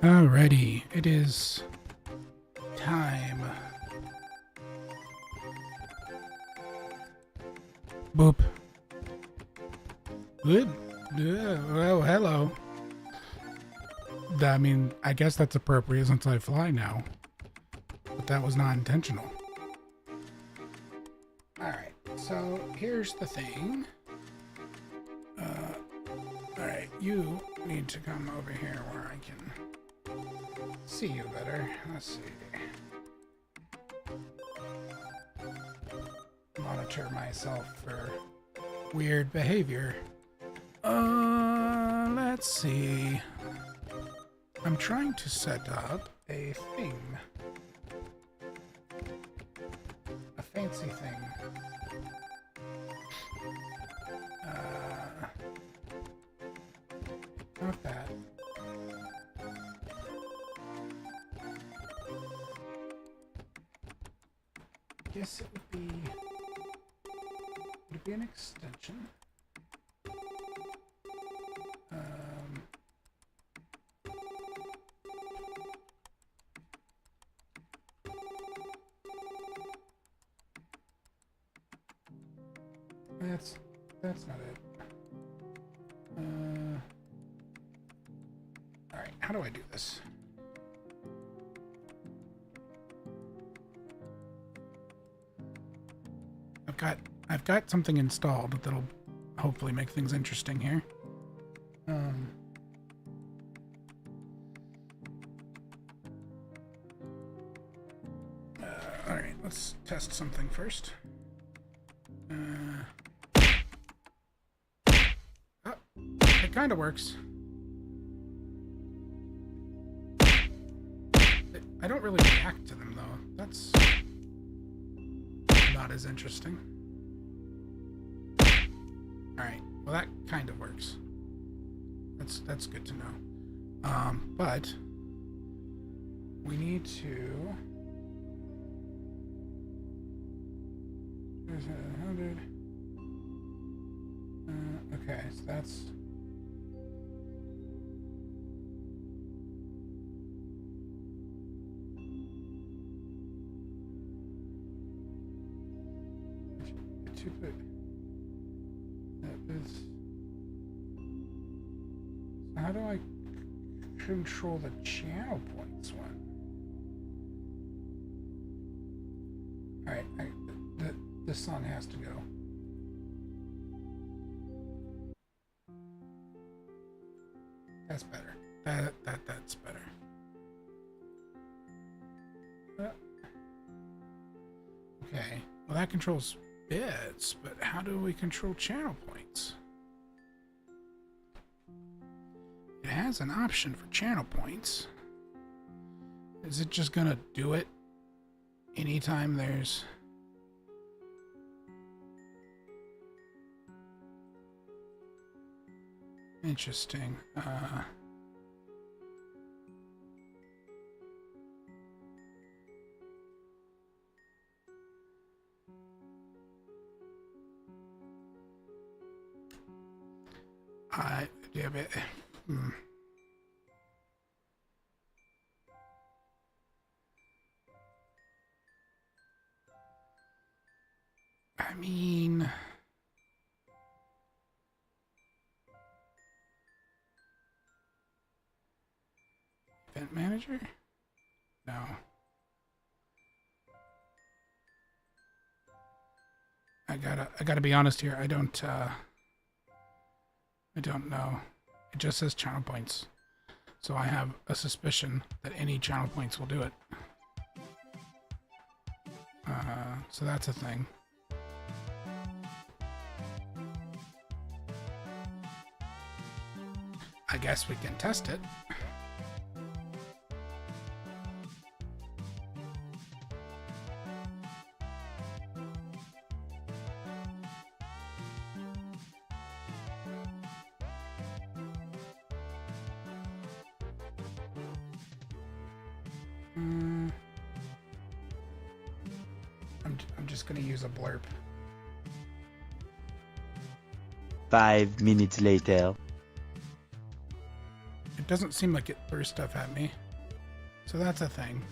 Alrighty, it is time. Boop. Good. Well, hello. I mean, I guess that's appropriate since I fly now. But that was not intentional. Alright, so here's the thing. Alright, you need to come over here where I can see you better. Let's see. Monitor myself for weird behavior. Let's see. I'm trying to set up a thing. A fancy thing. Not that. Guess it would be... Would it be an extension? That's not it. Alright, how do I do this? I've got something installed that'll hopefully make things interesting here. Alright, let's test something first. It kind of works. I don't really react to them, though. That's not as interesting. Alright, well that kind of works. That's good to know. But we need to... There's 100. Okay, so that's... How do I control the channel points one? Alright, the sun has to go. That's better. That's better. Okay, well that controls bits, but how do we control channel points? It has an option for channel points. Is it just gonna do it anytime there's... Interesting. Yeah, but, I mean, event manager? No. I gotta be honest here. I don't know. It just says channel points. So I have a suspicion that any channel points will do it. So that's a thing. I guess we can test it. I'm just gonna use a blurb. 5 minutes later. It It doesn't seem like it threw stuff at me. So that's a thing.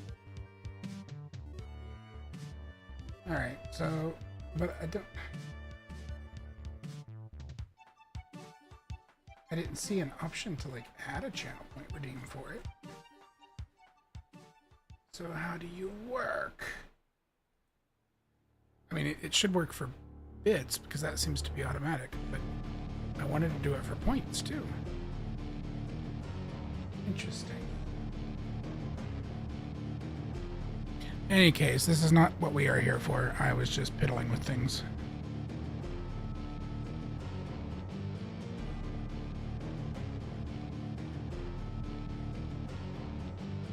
Alright, so... But I don't... I didn't see an option to, like, add a channel point redeem for it. So how do you work? I mean, it should work for bits, because that seems to be automatic, but I wanted to do it for points, too. Interesting. In any case, this is not what we are here for. I was just piddling with things.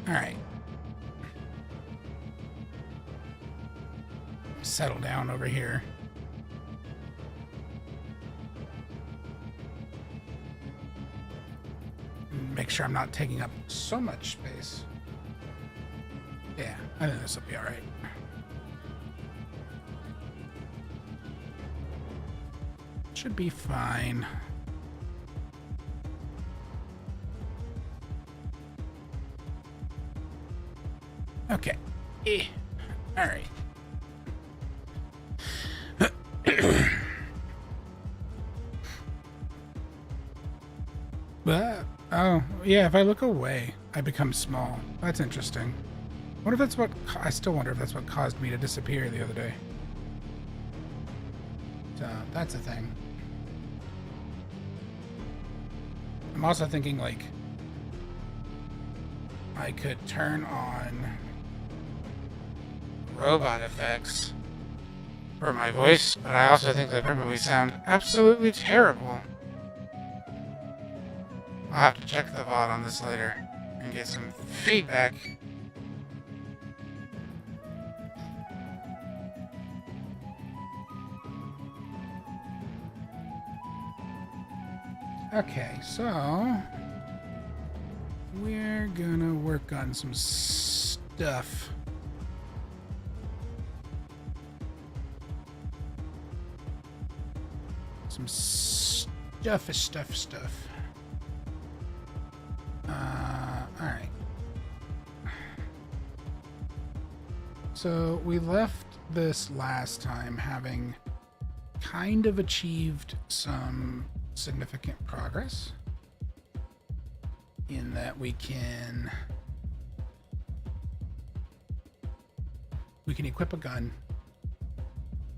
Alright. Settle down over here. Make sure I'm not taking up so much space. Yeah, I think this will be alright. Should be fine. Okay. Alright. Oh, yeah, if I look away, I become small. That's interesting. What if that's what... I still wonder if that's what caused me to disappear the other day. So, that's a thing. I'm also thinking, like... I could turn on... robot effects for my voice, but I also think they probably sound absolutely terrible. I'll have to check the VOD on this later and get some feedback. Okay, so we're gonna work on some stuff. Some stuff. Alright. So we left this last time having kind of achieved some significant progress in that we can equip a gun,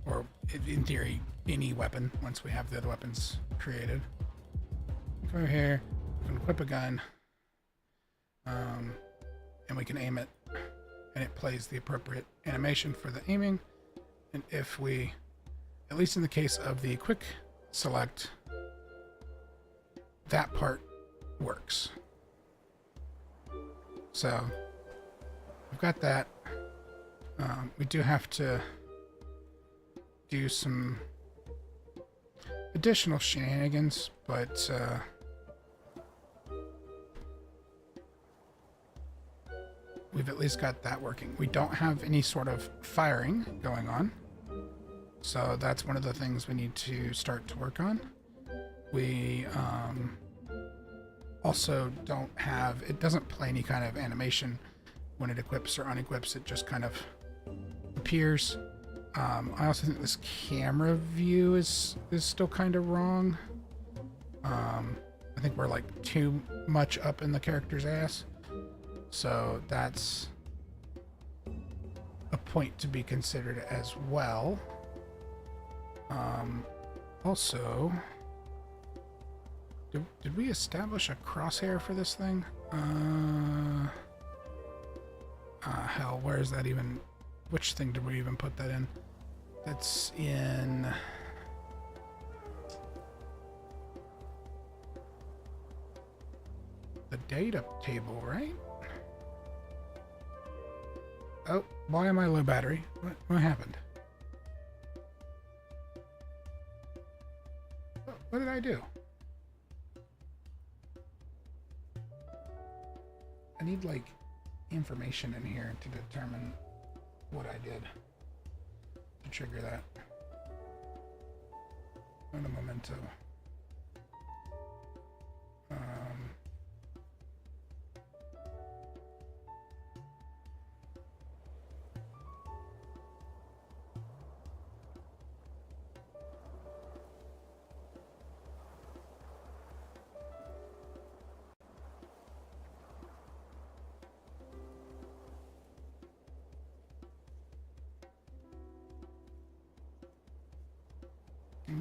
or in theory any weapon once we have the other weapons created. Come over here, we can equip a gun, and we can aim it, and it plays the appropriate animation for the aiming. And if we, at least in the case of the quick select, that part works. So we've got that. We do have to do some additional shenanigans, but we've at least got that working. We don't have any sort of firing going on, so that's one of the things we need to start to work on. We also don't have, it doesn't play any kind of animation when it equips or unequips. It just kind of appears. I also think this camera view is still kind of wrong. I think we're like too much up in the character's ass. So that's a point to be considered as well. Also, did we establish a crosshair for this thing? Hell, where is that even? Which thing did we even put that in? That's in... the data table, right? Oh, why am I low battery? What happened? What did I do? I need, like, information in here to determine what I did to trigger that. On a memento.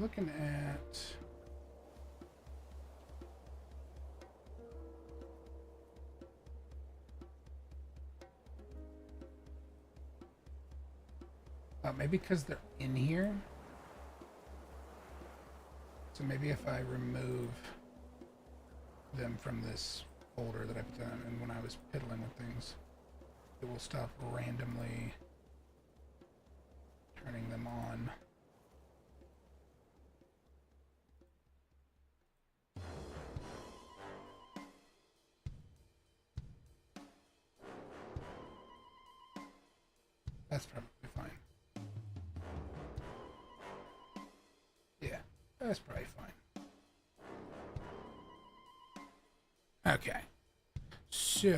I'm looking at... maybe because they're in here. So maybe if I remove them from this folder that I've done, and when I was piddling with things, it will stop randomly turning them on. That's probably fine. Yeah, that's probably fine. Okay. So,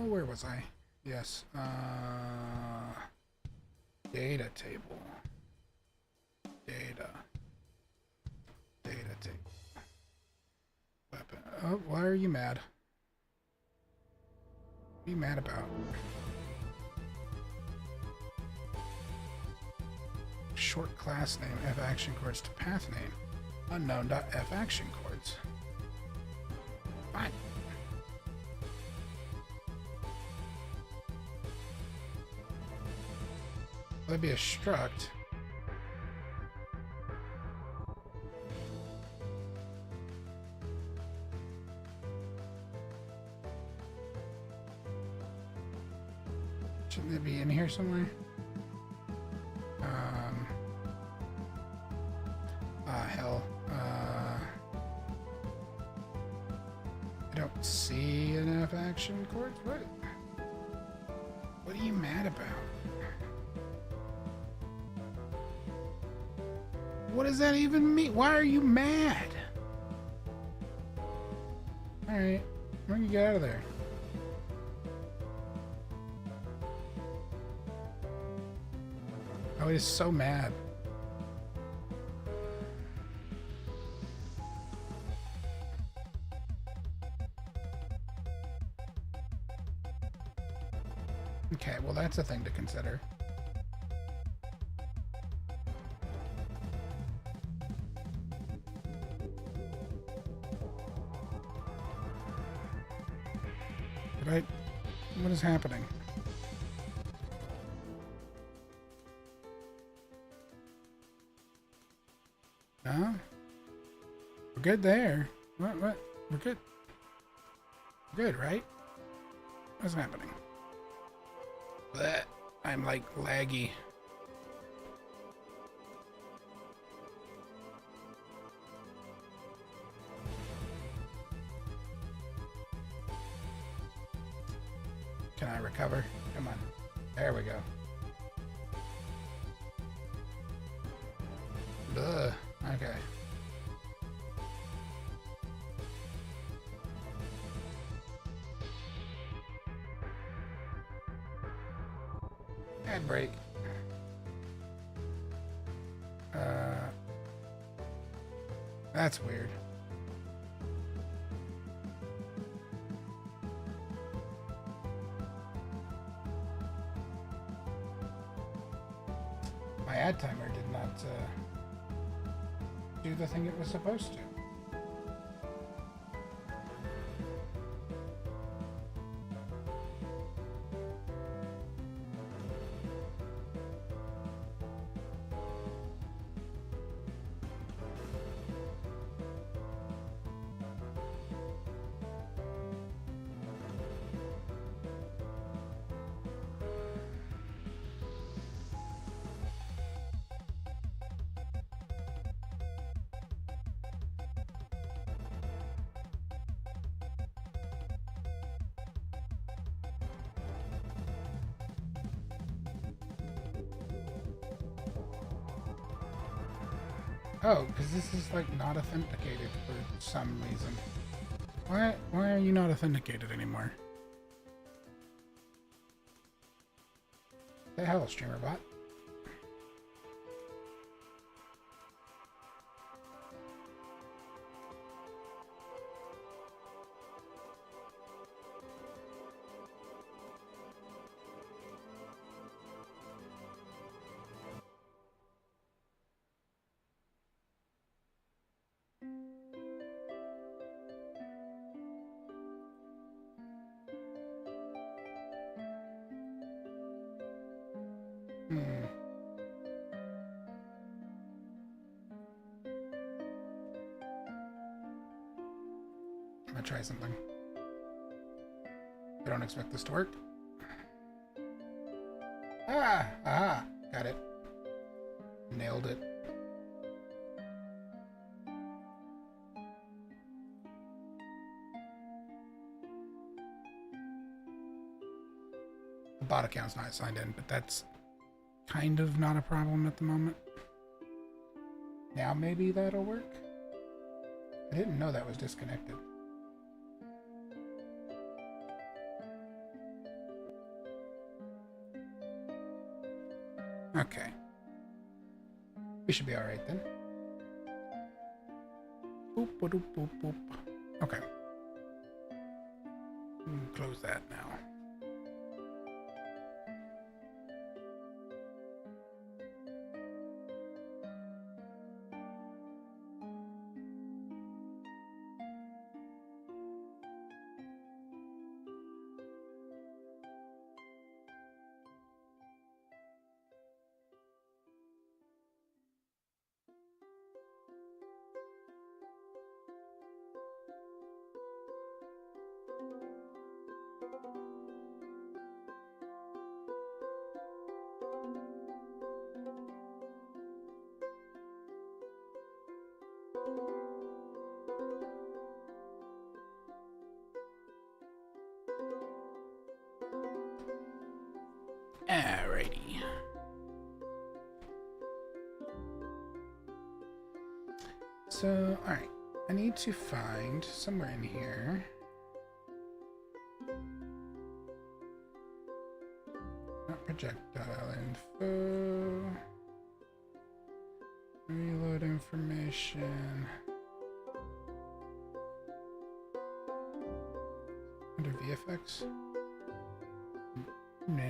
where was I? Yes. Data table. Data table. Weapon. Oh, why are you mad? What are you mad about? Short class name, F action chords to path name. Unknown.f action chords. Fine. That'd be a struct. Shouldn't it be in here somewhere? Hell. I don't see an F action chord. What are you mad about? What does that even mean? Why are you mad? Alright, why don't you get out of there? Oh, he is so mad. Okay, well that's a thing to consider. Right? What is happening? No? We're good there. What? We're good. We're good, right? What's happening? Blech. I'm like laggy. Can I recover? Come on. There we go. Ugh. Okay. Ad break. That's weird. My ad timer did not do the thing it was supposed to. Oh, because this is like not authenticated for some reason. Why are you not authenticated anymore? The hell, streamer bot? I'm gonna try something. I don't expect this to work. Ah! Got it. Nailed it. The bot account's not signed in, but that's kind of not a problem at the moment. Now maybe that'll work? I didn't know that was disconnected. Okay. We should be alright then. Boop, boop, boop, boop. Okay. Close that now. Alrighty. So, alright. I need to find somewhere in here. Not projectile info. Reload information. Under VFX? No.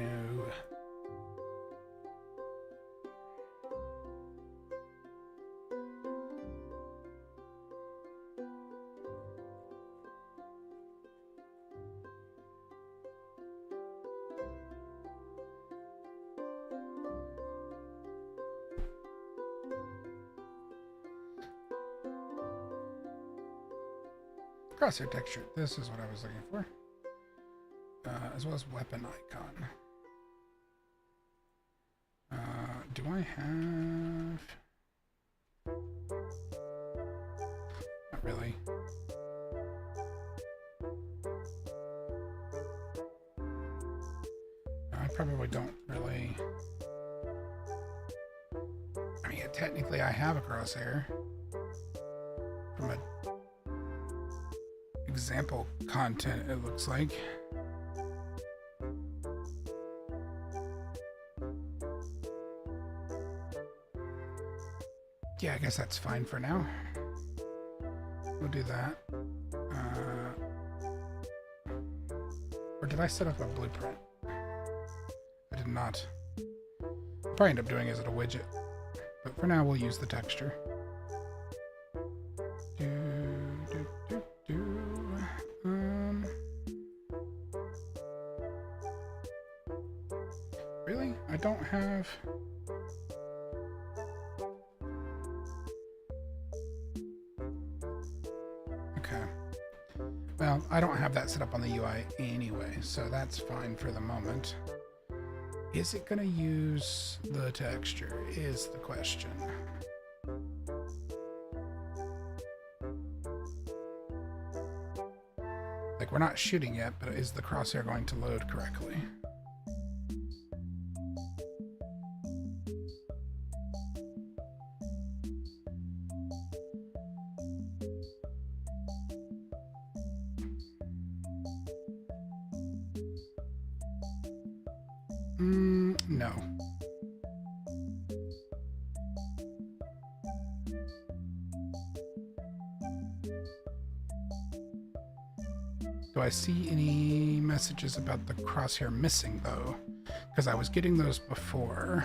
Crosshair texture. This is what I was looking for. As well as weapon icon. Do I have... Not really. I probably don't really... I mean, technically I have a crosshair. From a example content, it looks like. Yeah, I guess that's fine for now. We'll do that. Or did I set up a blueprint? I did not. I'll probably end up doing it as a widget. But for now, we'll use the texture. Really? I don't have... Okay. Well, I don't have that set up on the UI anyway, so that's fine for the moment. Is it going to use the texture, is the question. Like, we're not shooting yet, but is the crosshair going to load correctly? No. Do I see any messages about the crosshair missing, though? Because I was getting those before.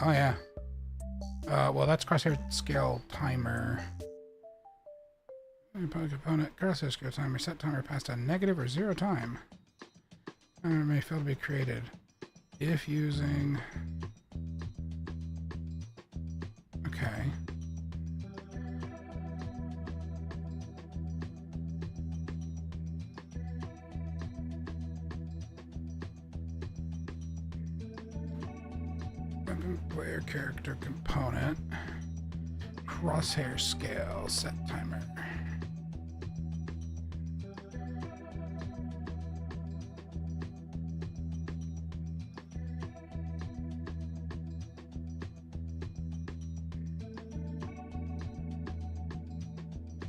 Oh, yeah. Well, that's crosshair scale timer. Component, crosshair scale timer, set timer past a negative or 0 time. Timer may fail to be created. If using... Okay. Player character component. Crosshair scale set timer.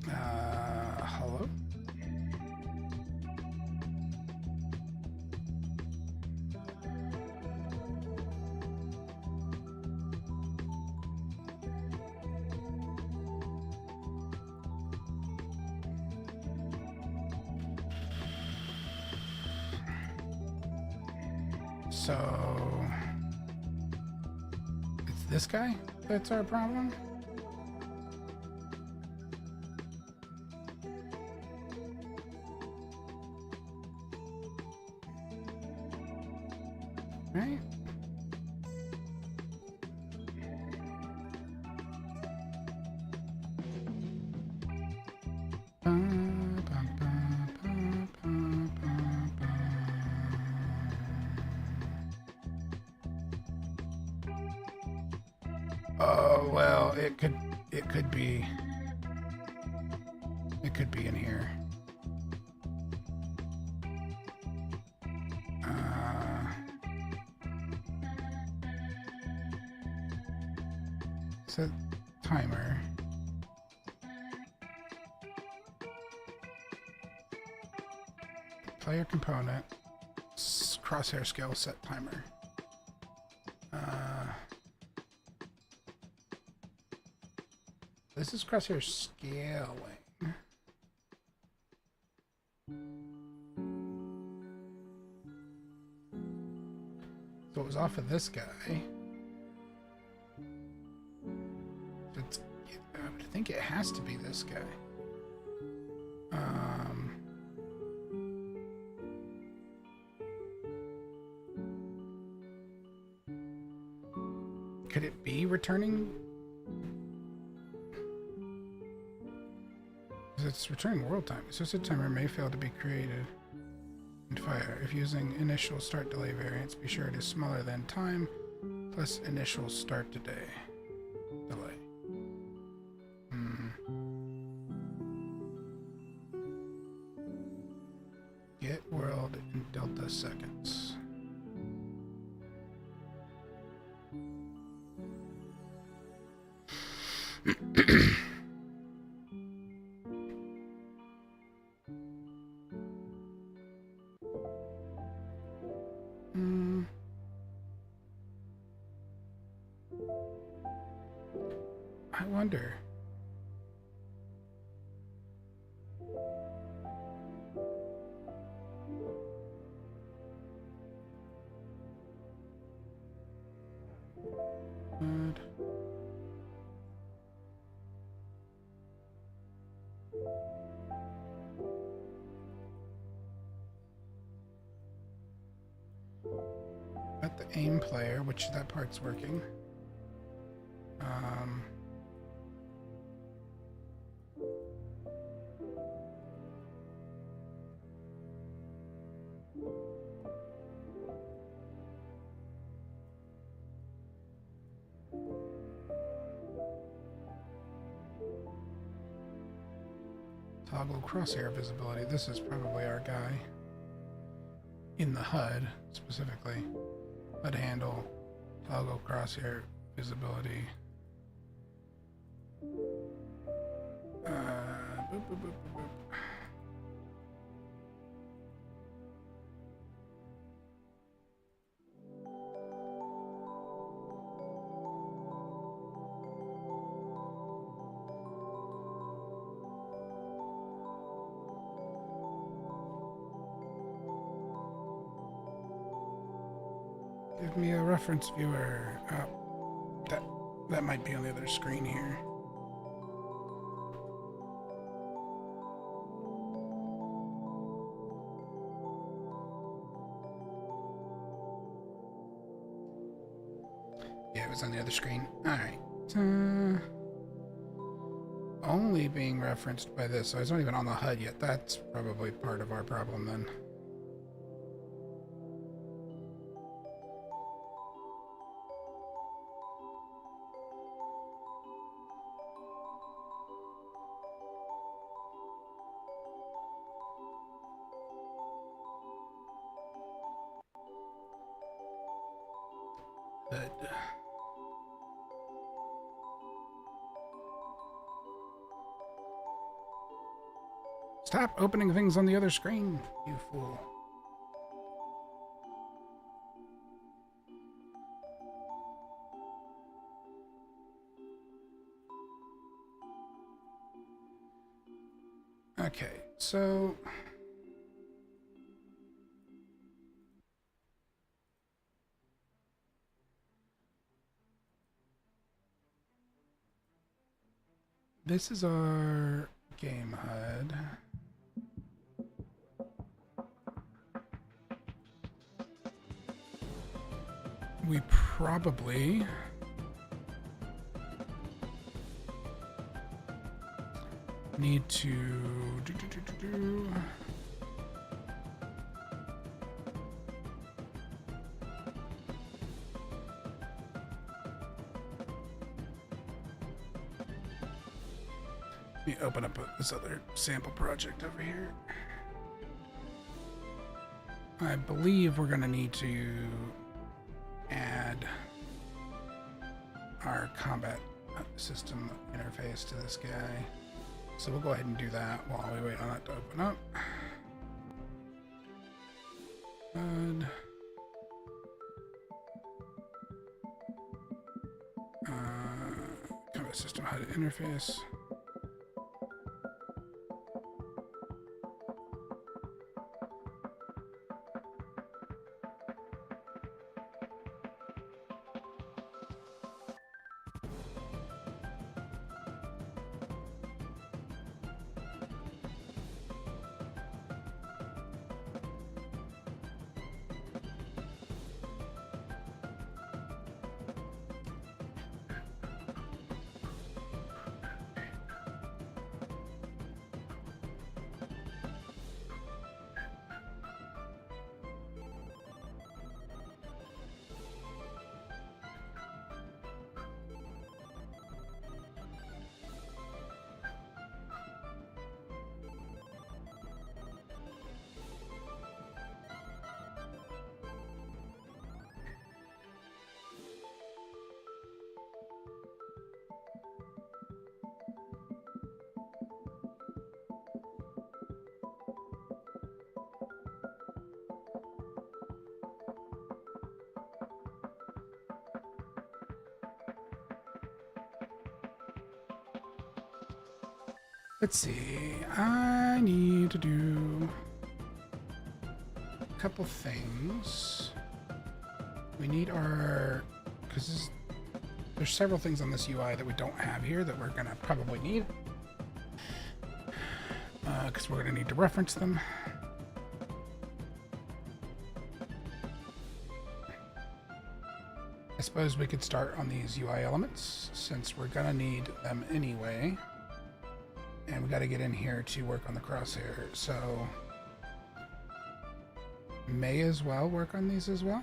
Hello? So it's this guy that's our problem? Right? Oh, well, it could be in here. Set timer. Player component. Crosshair scale set timer. This is crosshair scaling. So it was off of this guy. I would think it has to be this guy. Could it be returning? It's returning world time. Associated timer may fail to be created and fire. If using initial start delay variance, be sure it is smaller than time plus initial start delay. Get world in delta seconds. I wonder. Good. Got the aim player, which that part's working. Toggle crosshair visibility. This is probably our guy. In the HUD, specifically. HUD handle. Toggle crosshair visibility. Boop, boop, boop, boop, boop. Give me a reference viewer. That might be on the other screen here. Yeah, it was on the other screen. Alright. Only being referenced by this, so it's not even on the HUD yet. That's probably part of our problem then. HUD. Stop opening things on the other screen, you fool. Okay, so this is our game HUD. We probably need to let me open up this other sample project over here. I believe we're going to need to add our combat system interface to this guy. So we'll go ahead and do that while we wait on that to open up. HUD. Combat system HUD interface. Let's see, I need to do a couple things. We need our, because there's several things on this UI that we don't have here that we're going to probably need. Because we're going to need to reference them. I suppose we could start on these UI elements since we're going to need them anyway. And we got to get in here to work on the crosshair, so may as well work on these as well.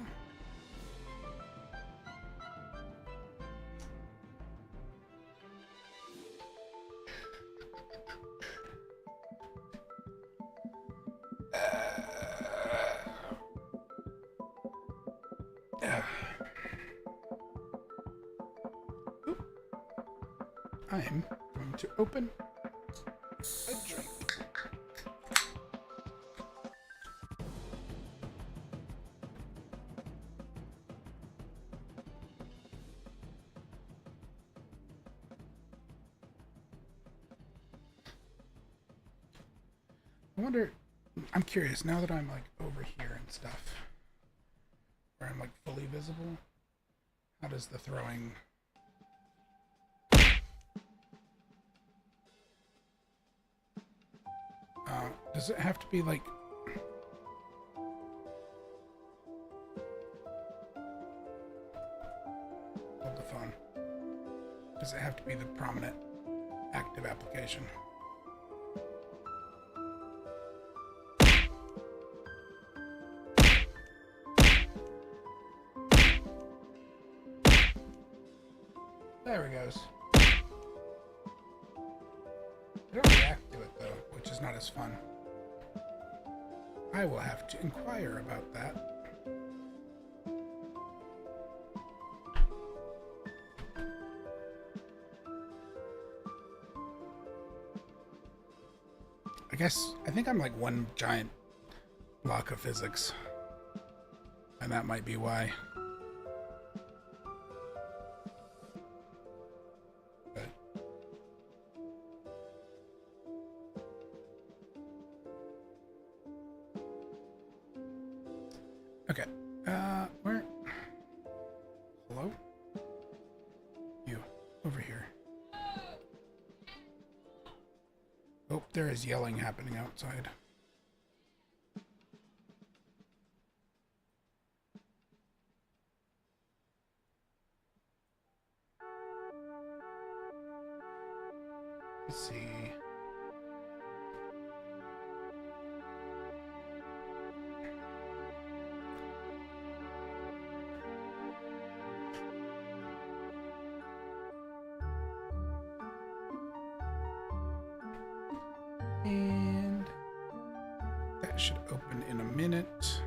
I'm going to open a drink. I wonder, I'm curious, now that I'm like over here and stuff, where I'm like fully visible, how does the throwing... does it have to be like... Hold the phone. Does it have to be the prominent active application? There it goes. I don't react to it though, which is not as fun. I will have to inquire about that. I think I'm like one giant block of physics. And that might be why. But okay. Where? Hello? You. Over here. Oh, there is yelling happening outside. Let's see. And that should open in a minute.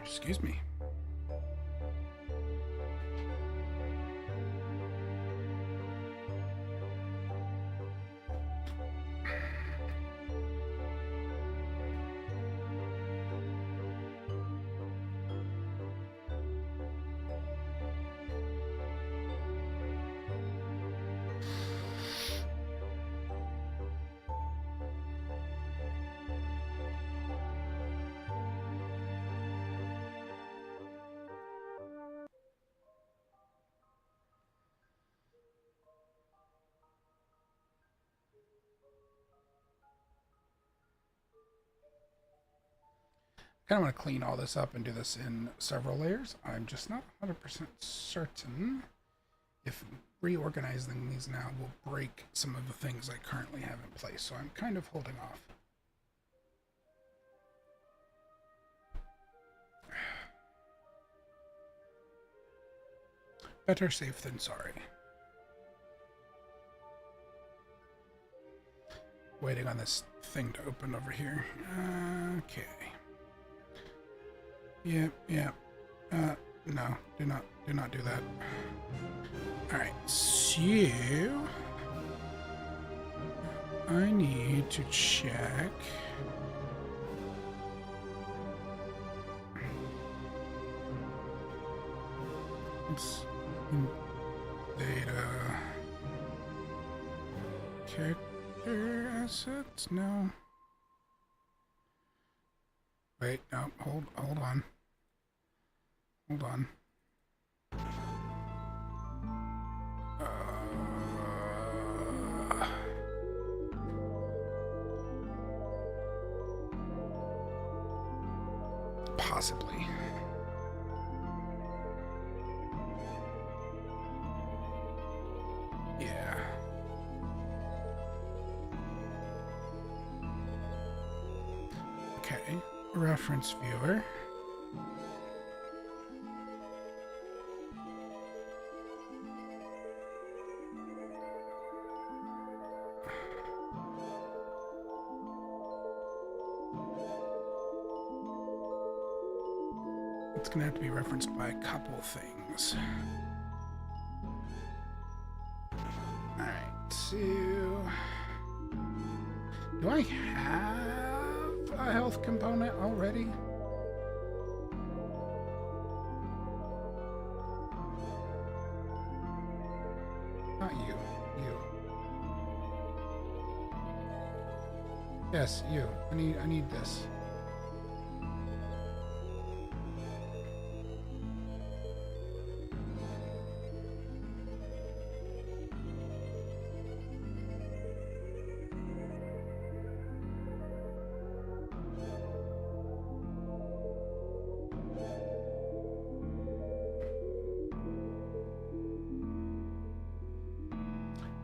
Excuse me. I kind of want to clean all this up and do this in several layers. I'm just not 100% certain if reorganizing these now will break some of the things I currently have in place. So I'm kind of holding off. Better safe than sorry. Waiting on this thing to open over here. Okay. Yeah. No, do not do that. Alright, so I need to check. It's in data. Character assets? No. Wait, no, hold on. Hold on. Possibly. Yeah. Okay. Reference viewer. It's going to have to be referenced by a couple of things. Alright, so... do I have a health component already? Not you. You. Yes, you. I need this.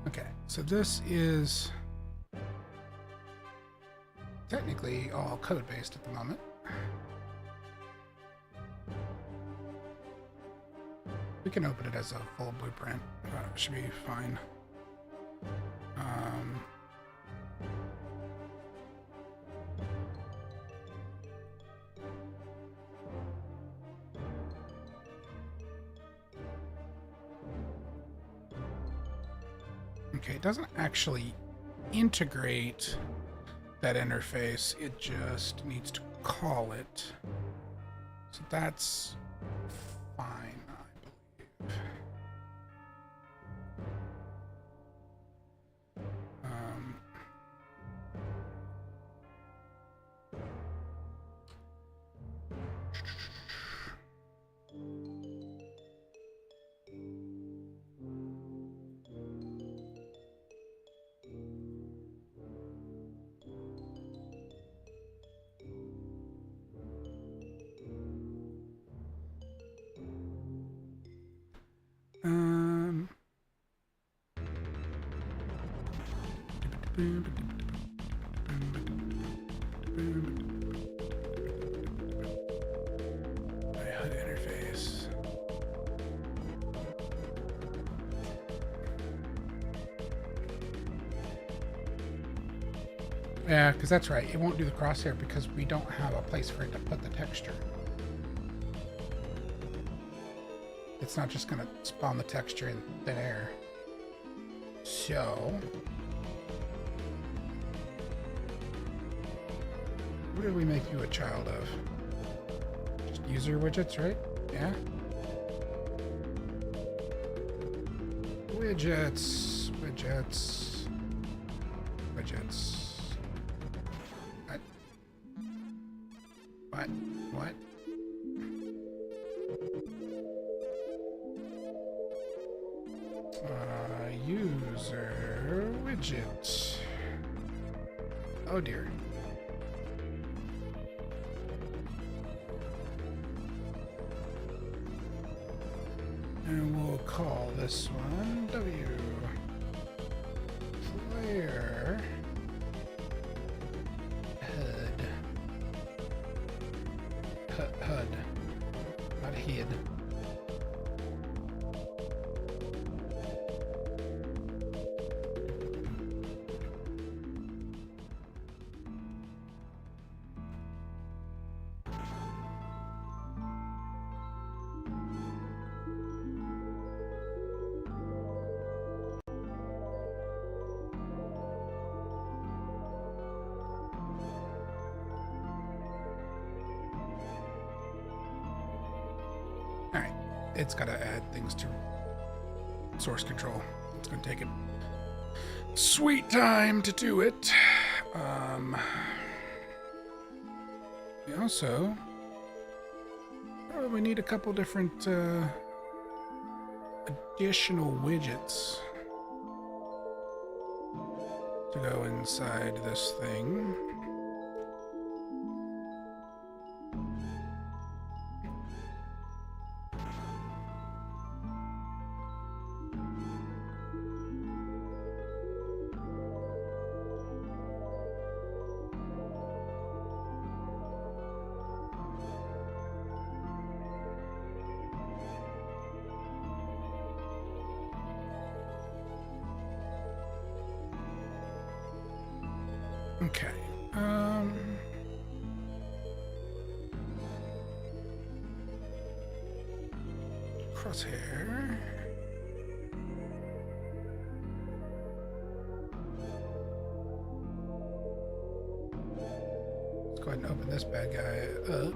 Okay, so this is technically all code-based at the moment. We can open it as a full blueprint. It should be fine. Okay, it doesn't actually integrate that interface. It just needs to call it. So that's fine, I believe. HUD interface. Yeah, because that's right. It won't do the crosshair because we don't have a place for it to put the texture. It's not just going to spawn the texture in thin air. So, what did we make you a child of? Just user widgets, right? Yeah? Widgets. Widgets. Widgets. What? What? User widget. Oh dear. And we'll call this one W. Player HUD. Not HID. Alright, it's got to add things to source control. It's going to take it sweet time to do it. We also we need a couple different additional widgets to go inside this thing. Okay. Crosshair. Let's go ahead and open this bad guy up.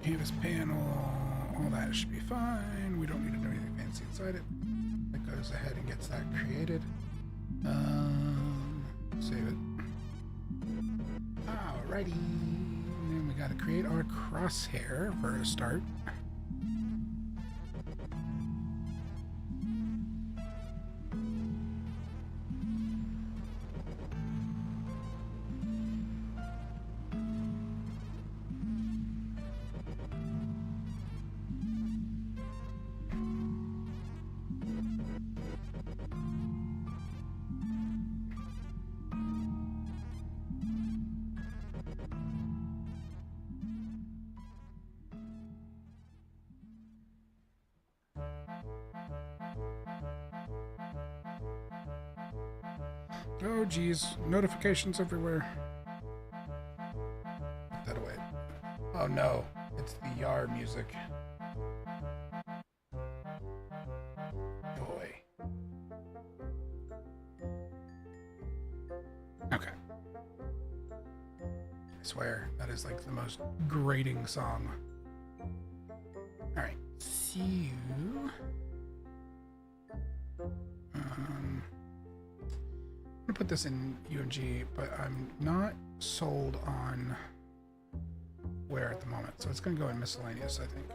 Canvas panel, all that should be fine. We don't need to do anything fancy inside it. That goes ahead and gets that created. Save it. Alrighty. And then we gotta create our crosshair for a start. Oh geez, notifications everywhere. Put that away. Oh no, it's the Yar music. Boy. Okay. I swear, that is like the most grating song. Alright, see you. I'm gonna put this in UMG, but I'm not sold on where at the moment, so it's gonna go in miscellaneous, I think.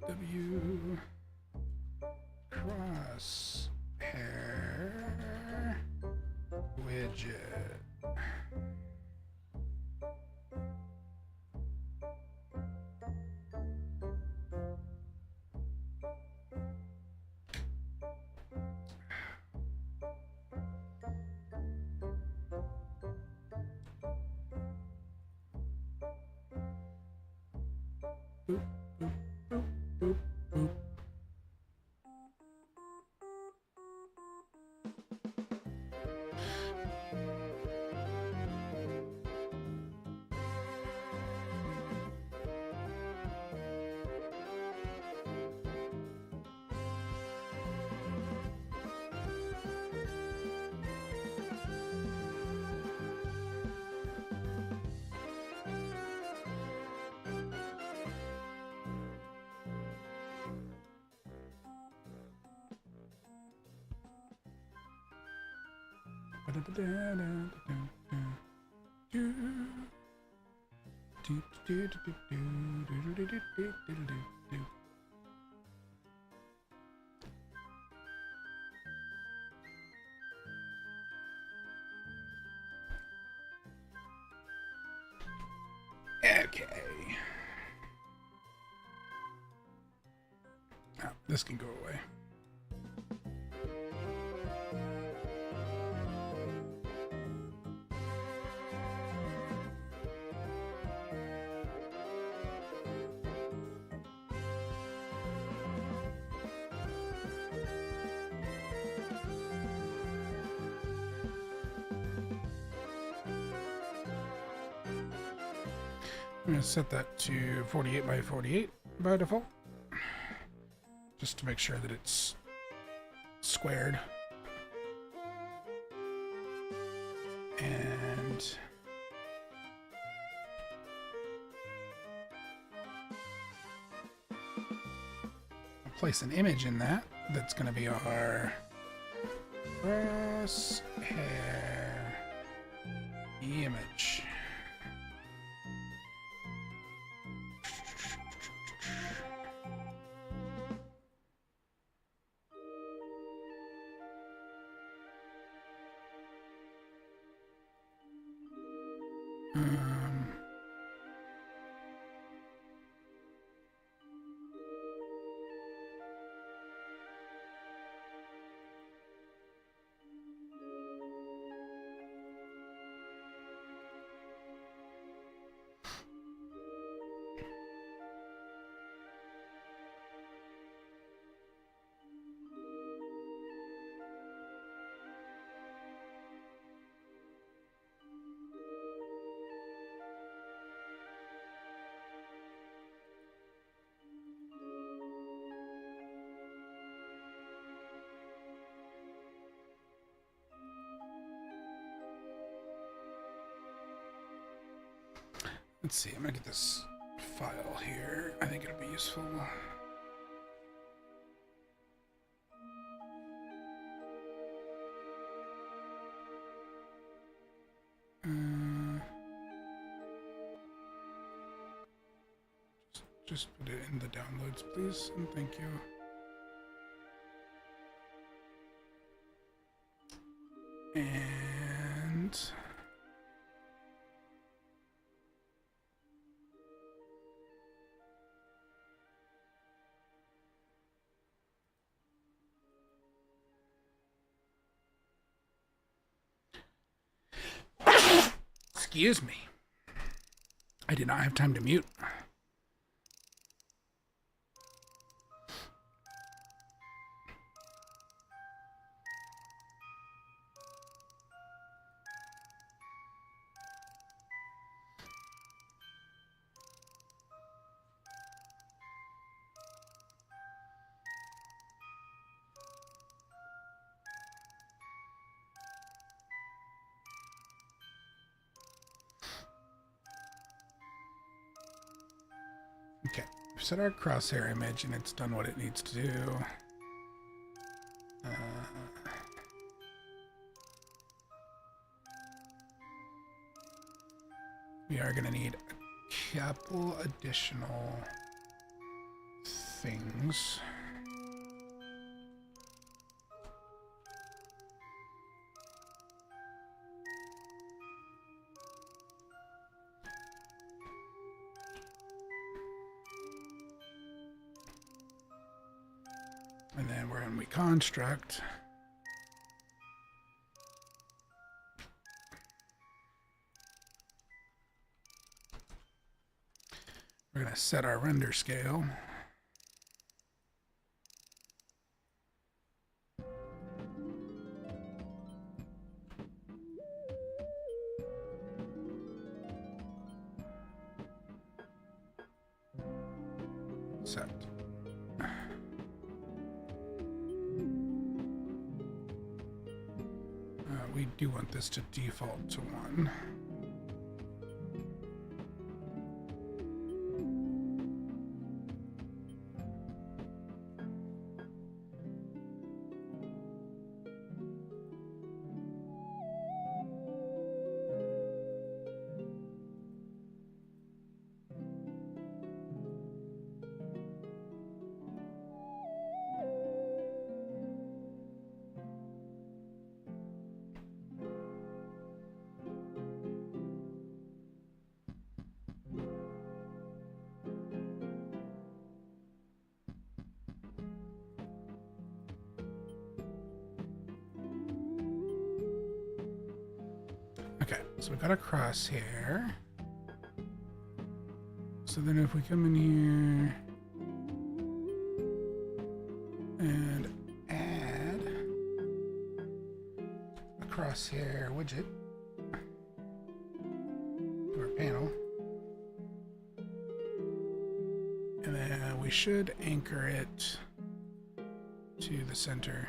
W cross hair widget. Boop, boop, boop, boop, boop. Okay. Now, this can go away. I'm going to set that to 48 by 48 by default, just to make sure that it's squared. And I'll place an image in that. That's going to be our crosshair image. Let's see, I'm gonna get this file here. I think it'll be useful. Just put it in the downloads, please, and thank you. And excuse me. I did not have time to mute. Okay, we've set our crosshair image and it's done what it needs to do. We are going to need a couple additional things. And then we're going to reconstruct. We're going to set our render scale. Set. We do want this to default to 1. Okay, so we've got a crosshair. So then if we come in here and add a crosshair widget to our panel, and then we should anchor it to the center.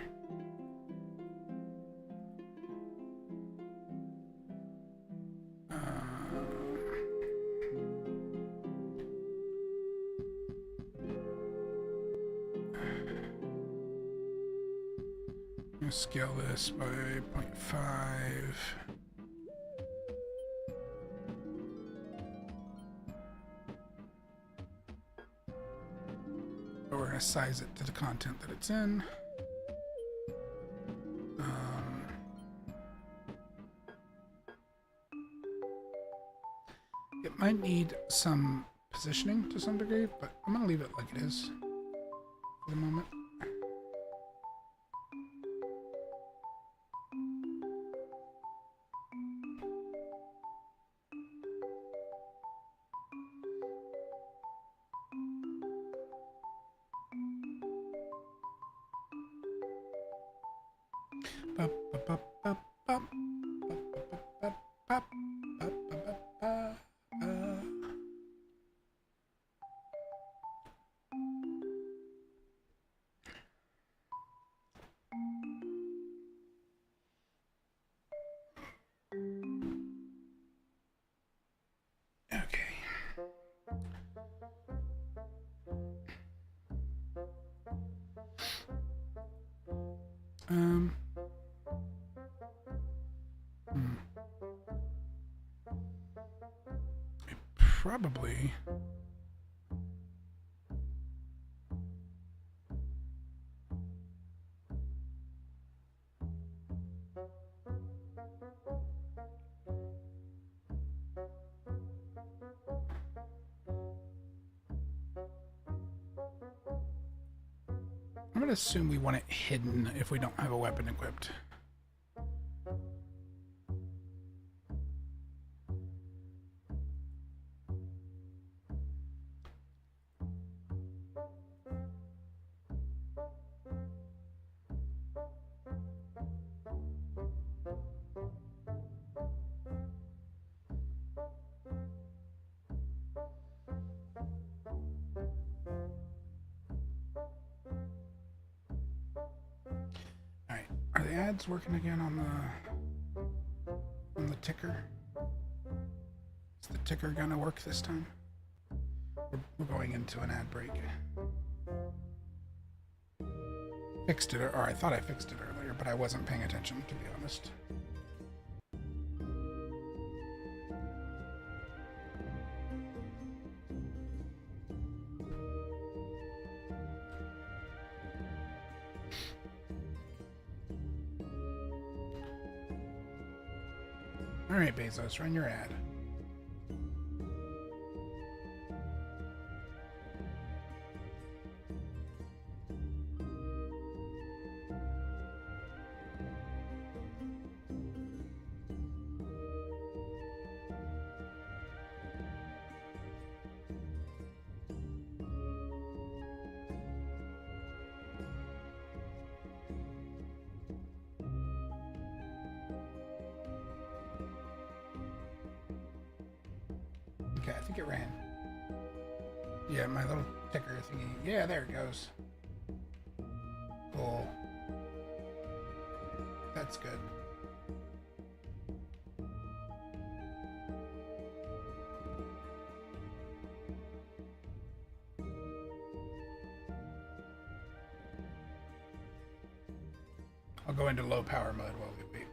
Scale this by 0.5. But we're going to size it to the content that it's in. It might need some positioning to some degree, but I'm going to leave it like it is for the moment. Okay. Um. Probably. I'm gonna assume we want it hidden if we don't have a weapon equipped. Alright, are the ads working again on the ticker? Is the ticker gonna work this time? We're going into an ad break. Fixed it, or I thought I fixed it earlier, but I wasn't paying attention, to be honest. Alright, Bezos, run your ad. Okay, I think it ran. Yeah, my little ticker thingy. Yeah, there it goes. Cool. That's good. I'll go into low power mode while we wait.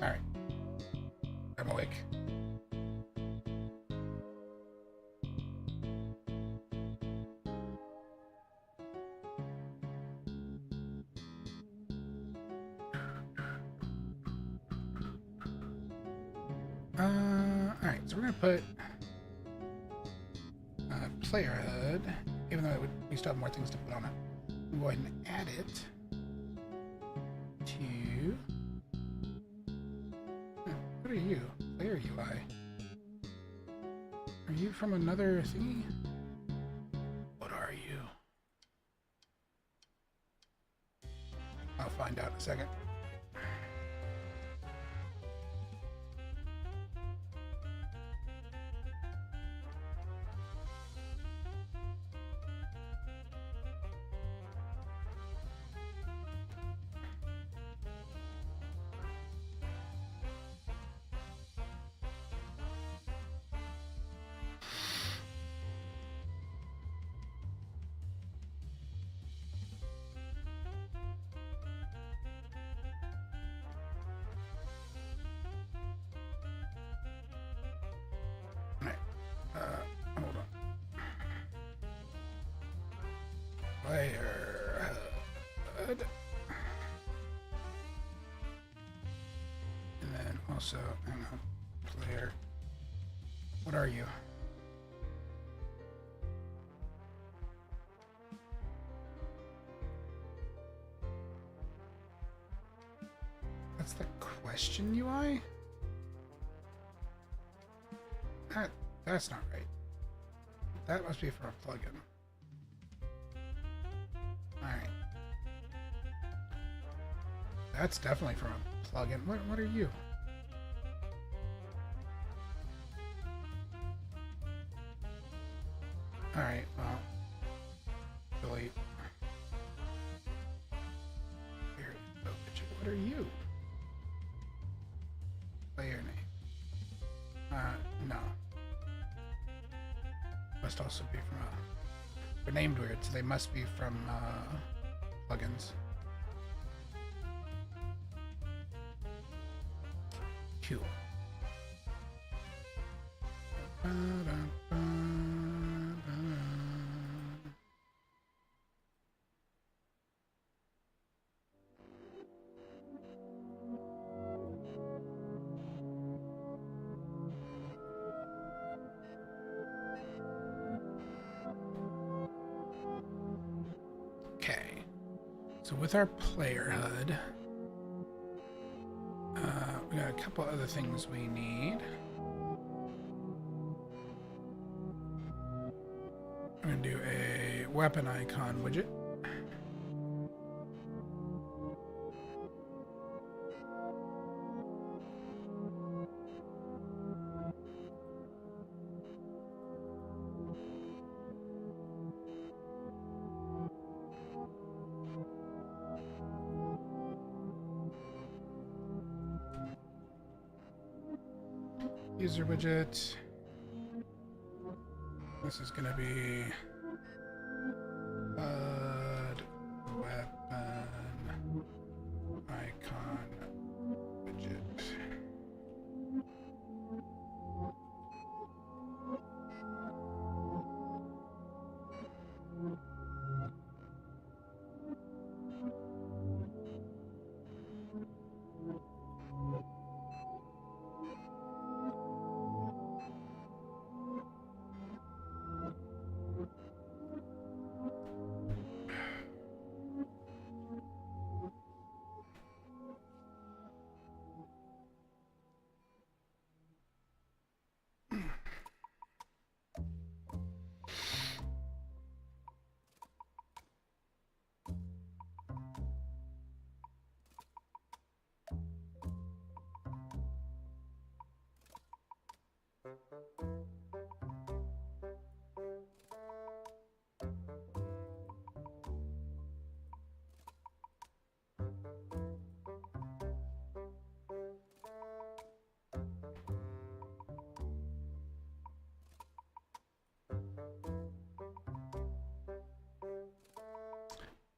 Alright. I'm awake. Alright, so we're gonna put player HUD, even though we still have more things to put on it. We'll go ahead and add it to... What are you? Player UI. Are you from another thingy? What are you? I'll find out in a second. player HUD. And then also, hang on, player. What are you? That's the question UI? That's not right. That must be for a plugin. Alright. That's definitely from a plugin. What are you? Alright, well. Delete. Here, what are you? Player name. No. Must also be from they're named weird, so they must be from plugins. Cool. Okay, so with our player HUD, we got a couple other things we need. I'm going to do a weapon icon widget. User widget. This is going to be HUD weapon icon widget.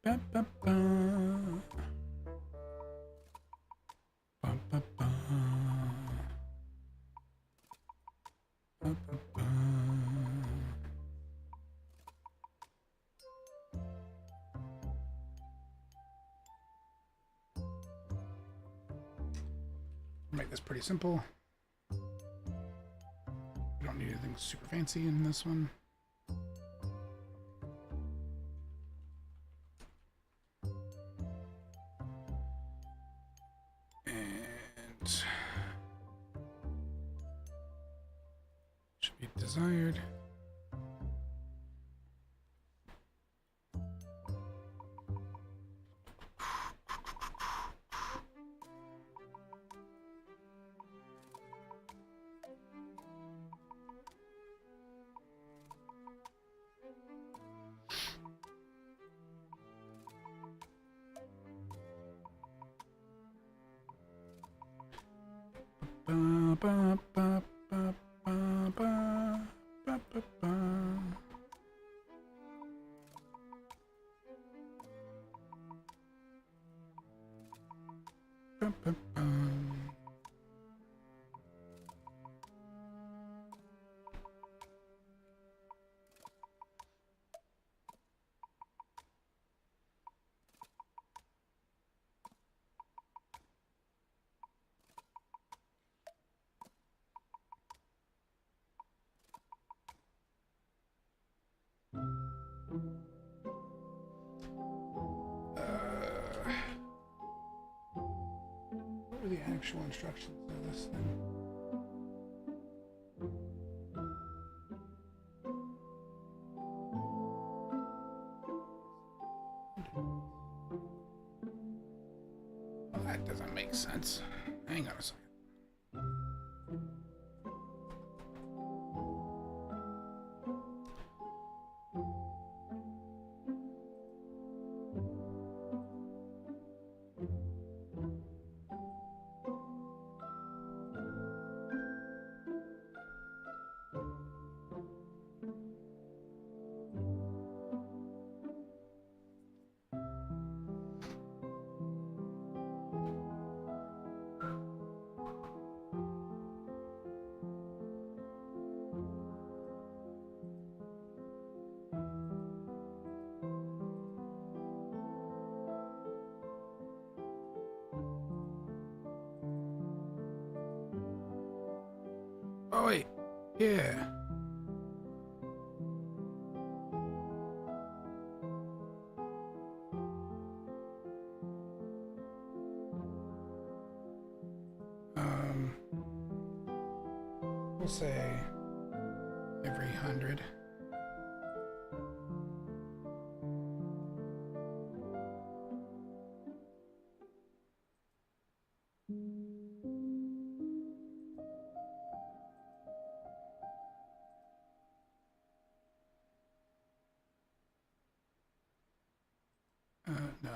Ba, ba, ba. Ba, ba, ba. Ba, ba, ba. Make this pretty simple. We don't need anything super fancy in this one. Should be desired. Ba, ba, ba, ba, ba, ba, ba, ba, ba. Ba, ba, ba. actual instructions of this thing. Well, that doesn't make sense. Hang on a second. Oh wait, yeah. We'll say every 100. No.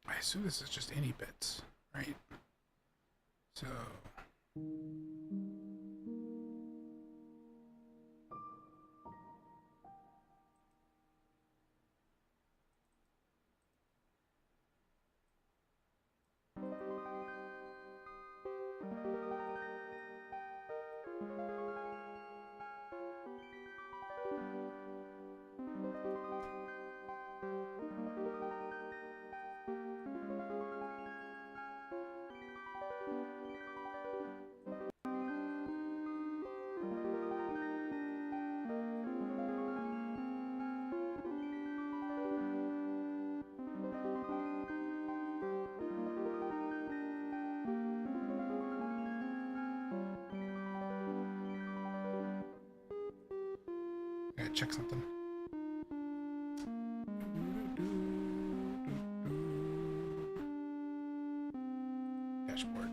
I assume this is just any bits, right? So. Gotta check something. Dashboard.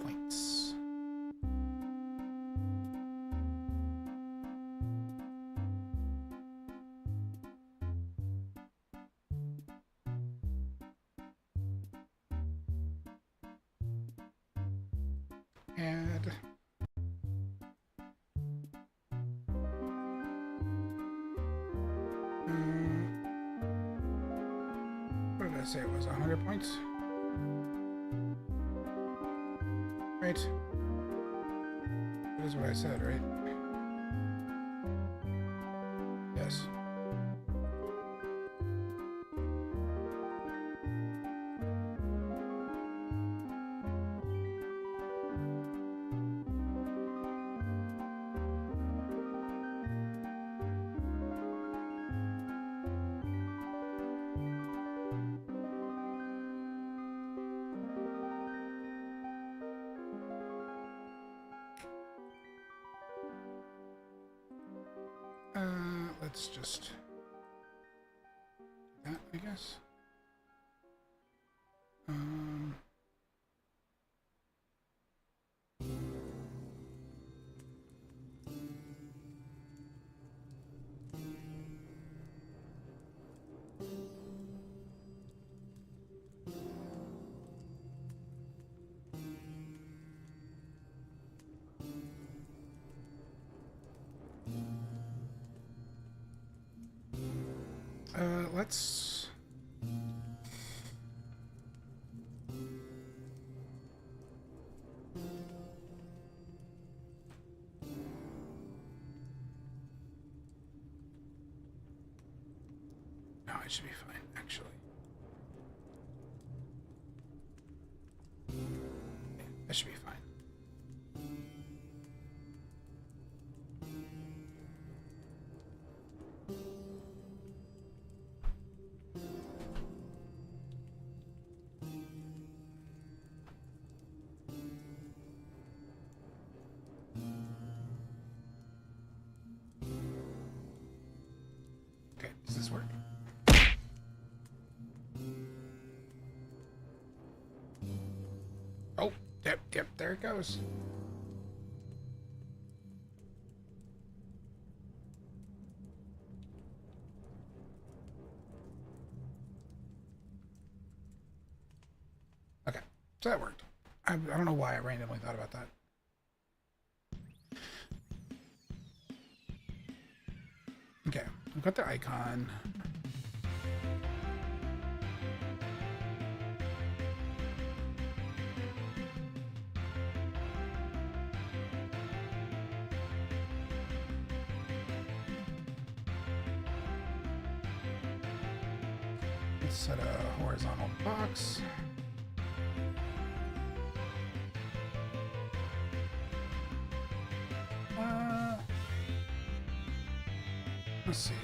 Points. Add. What did I say it was? 100 points? Right? That is what I said, right? Yes. Let's just do that, I guess. Let's That should be fine, actually. Yeah, that should be fine. Okay, does this work? Oh, yep, there it goes. Okay, so that worked. I don't know why I randomly thought about that. Okay, I've got the icon. Let's set a horizontal box. Let's see.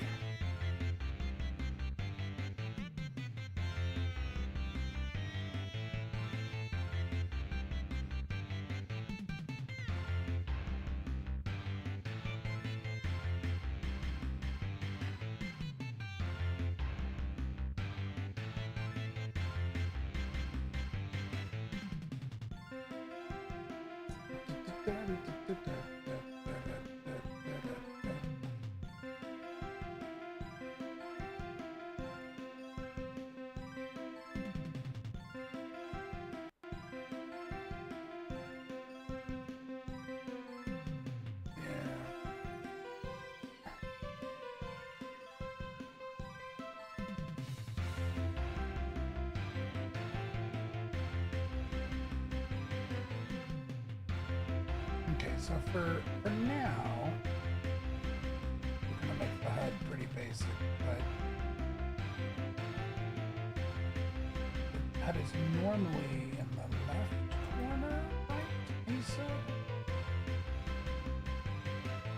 Okay, so for now, we're gonna make the HUD pretty basic, but the HUD is normally in the left corner, right? He said,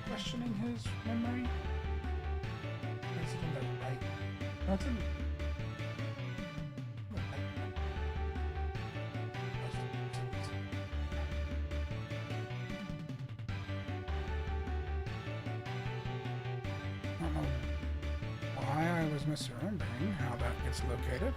questioning his memory. Or is it in the right? No, it's in the right. I don't know why I was misremembering how that gets located.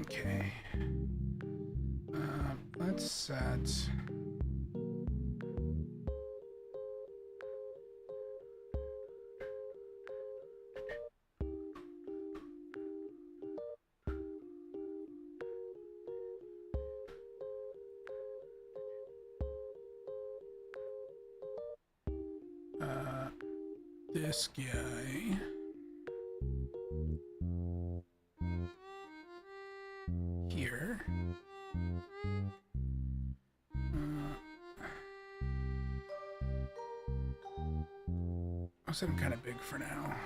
Okay. Let's set. This guy. Here. I'll set him kind of big for now.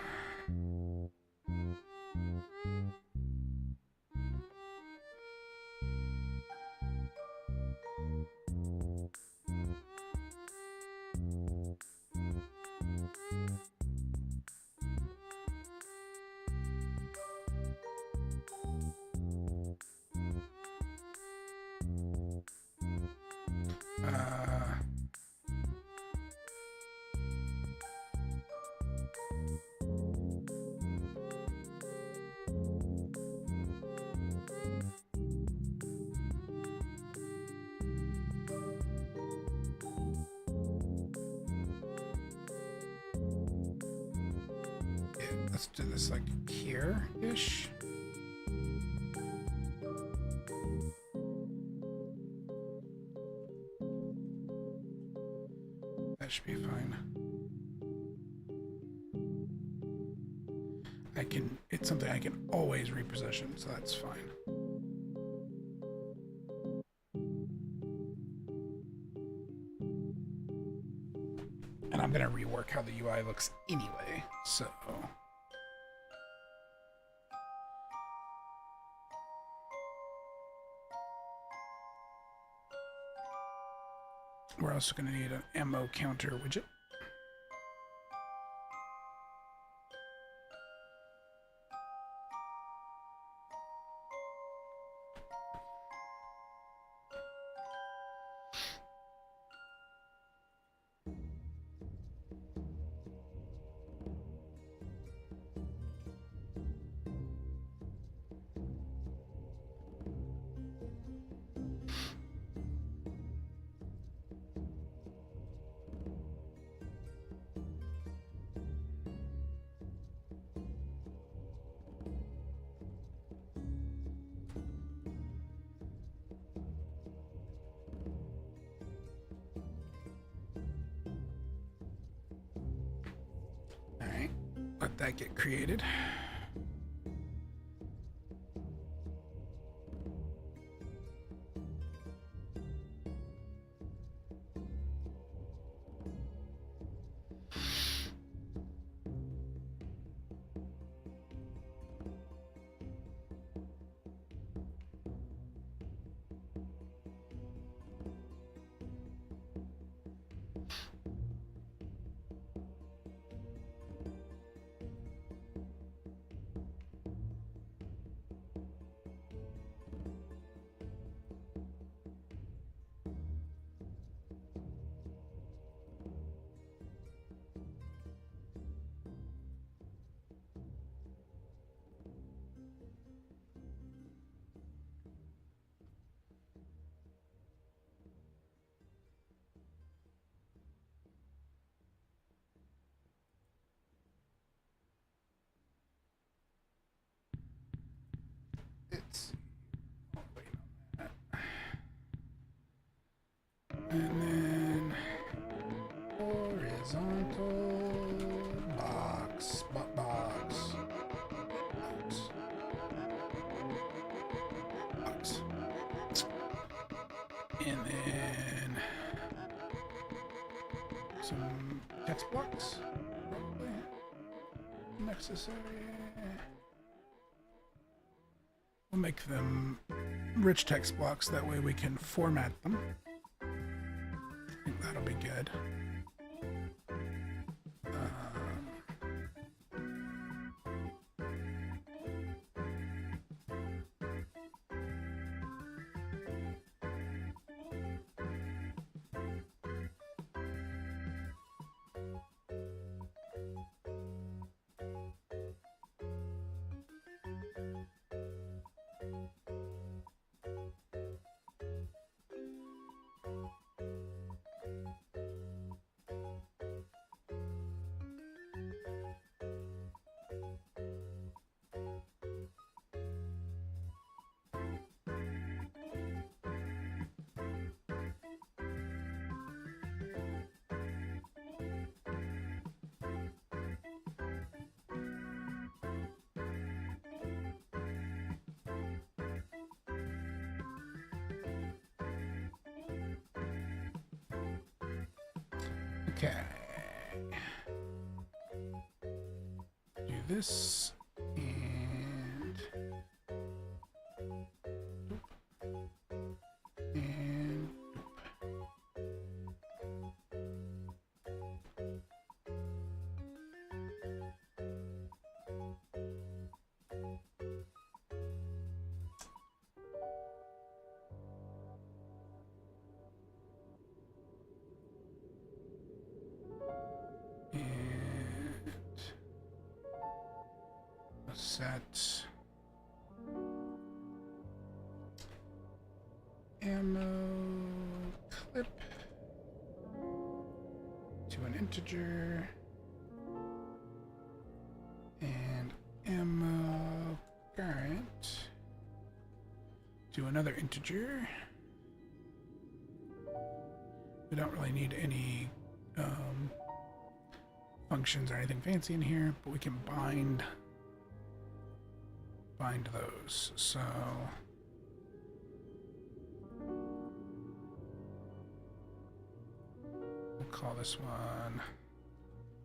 Let's do this like here-ish. That should be fine. It's something I can always reposition, so that's fine. And I'm gonna rework how the UI looks anyway, so. We're also gonna need an ammo counter widget. Let that get created. It's wait on that. And then horizontal box, box. And then some text blocks, probably necessary. We'll make them rich text blocks, that way we can format them. I think that'll be good. Okay. Do this and set ammo clip to an integer and integer. We don't really need any functions or anything fancy in here, but we can bind those. So we'll call this one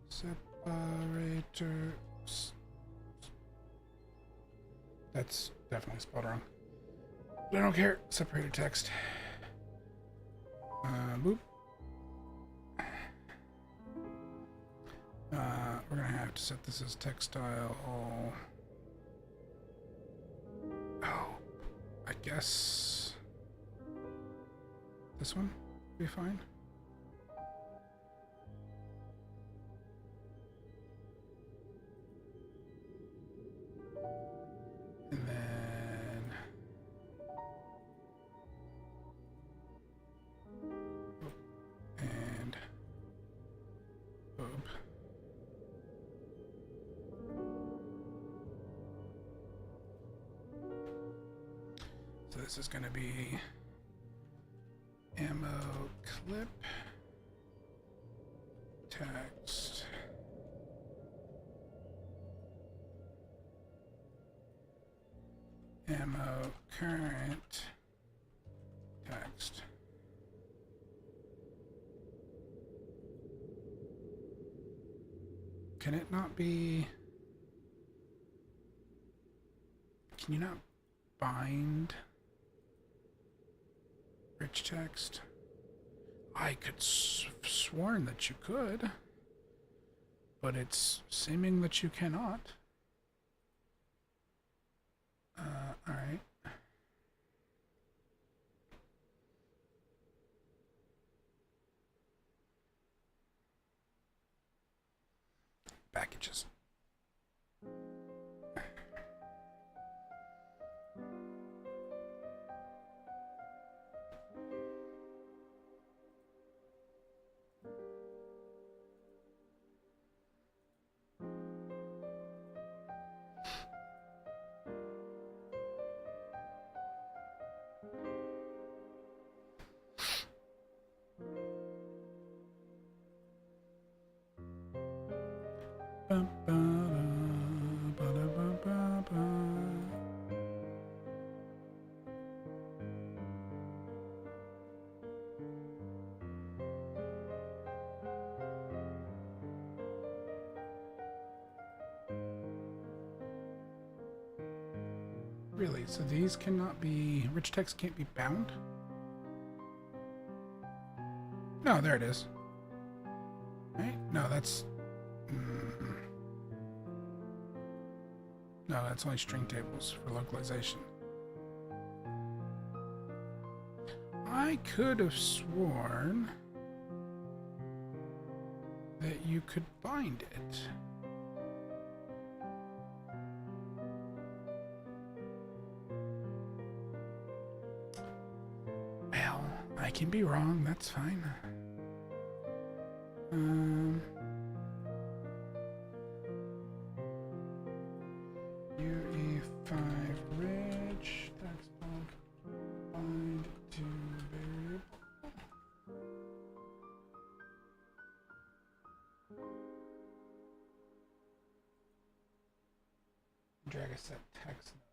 separator. That's definitely spelled wrong, but I don't care. Separator text. Boop. We're gonna have to set this as text style. Oh, I guess this one will be fine. And then and boop. So this is going to be ammo clip text ammo current text. Can it not be? Can you not bind rich text? I could sworn that you could, but it's seeming that you cannot. All right. Packages. Really? So these cannot be, rich text can't be bound? No, there it is. Right? No, that's... No, that's only string tables for localization. I could have sworn that you could bind it. Well, I can be wrong, that's fine. UE5 rich text block bind to variable. Drag a set text node.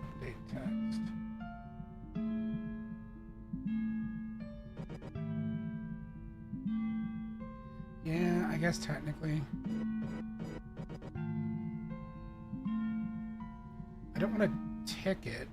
Update text. Yeah, I guess technically. I don't want to tick it.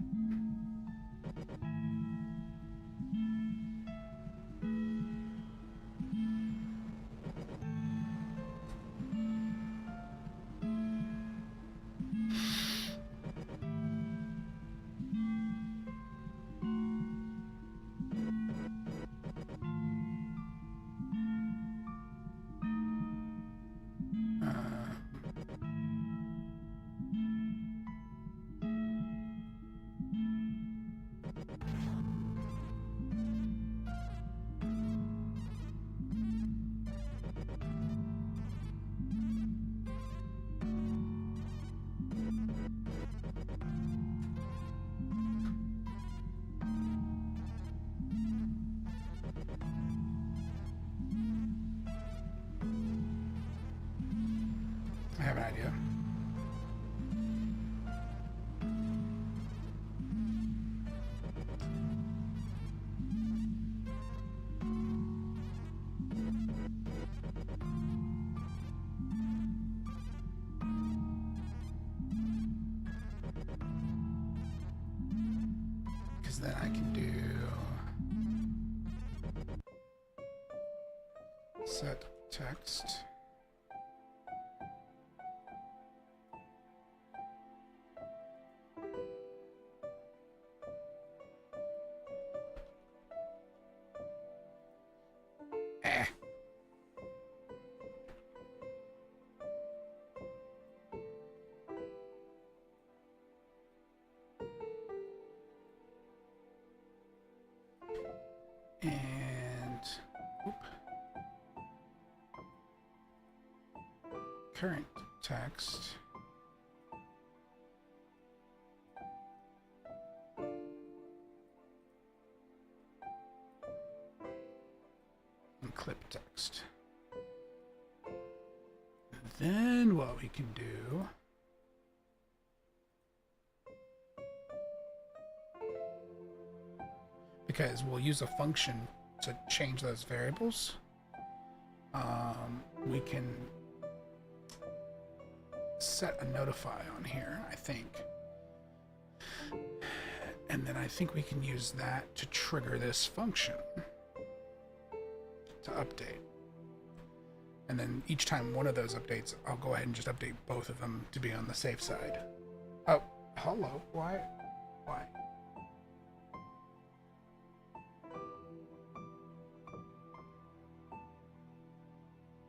have an idea. Because then I can do set text. And current text. And clip text. Then what we can do because we'll use a function to change those variables. We can set a notify on here, I think. And then I think we can use that to trigger this function to update. And then each time one of those updates, I'll go ahead and just update both of them to be on the safe side. Oh, hello. Why?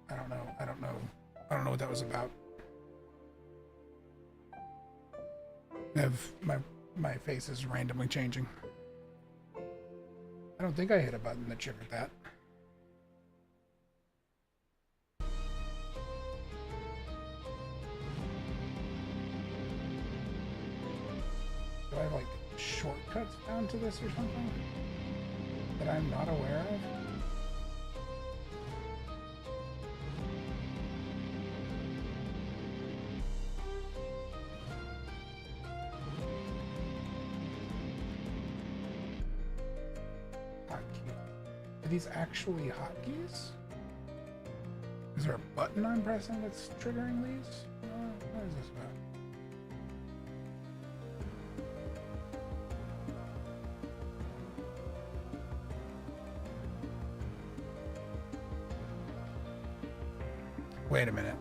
I don't know what that was about. My face is randomly changing. I don't think I hit a button that triggered that. Do I have like shortcuts down to this or something that I'm not aware of? These actually hotkeys? Is there a button I'm pressing that's triggering these? What is this about? Wait a minute.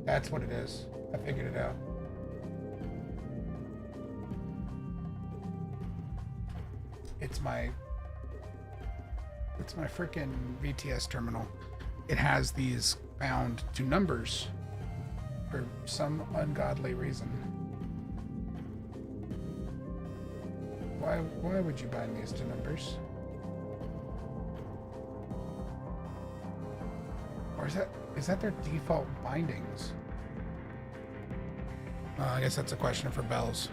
That's what it is. I figured it out. It's my freaking VTS terminal. It has these bound to numbers for some ungodly reason. Why would you bind these to numbers? Or is that their default bindings? I guess that's a question for Bells.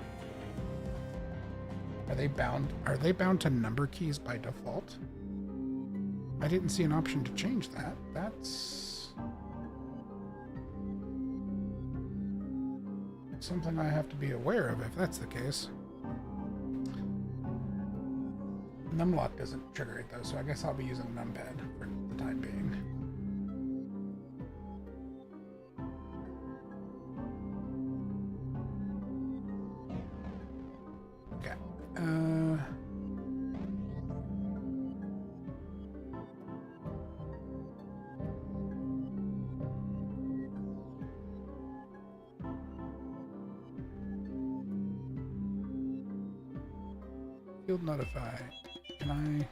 Are they bound to number keys by default? I didn't see an option to change that. That's something I have to be aware of if that's the case. Numlock doesn't trigger it though, so I guess I'll be using numpad for the time being. Field notify. Can I?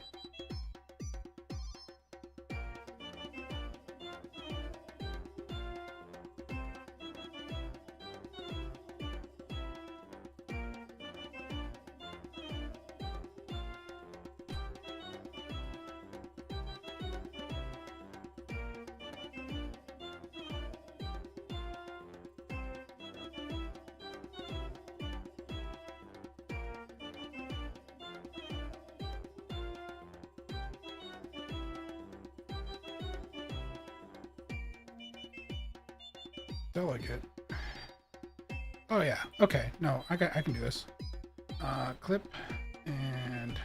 delegate. Oh yeah. Okay. No, I can do this. Clip and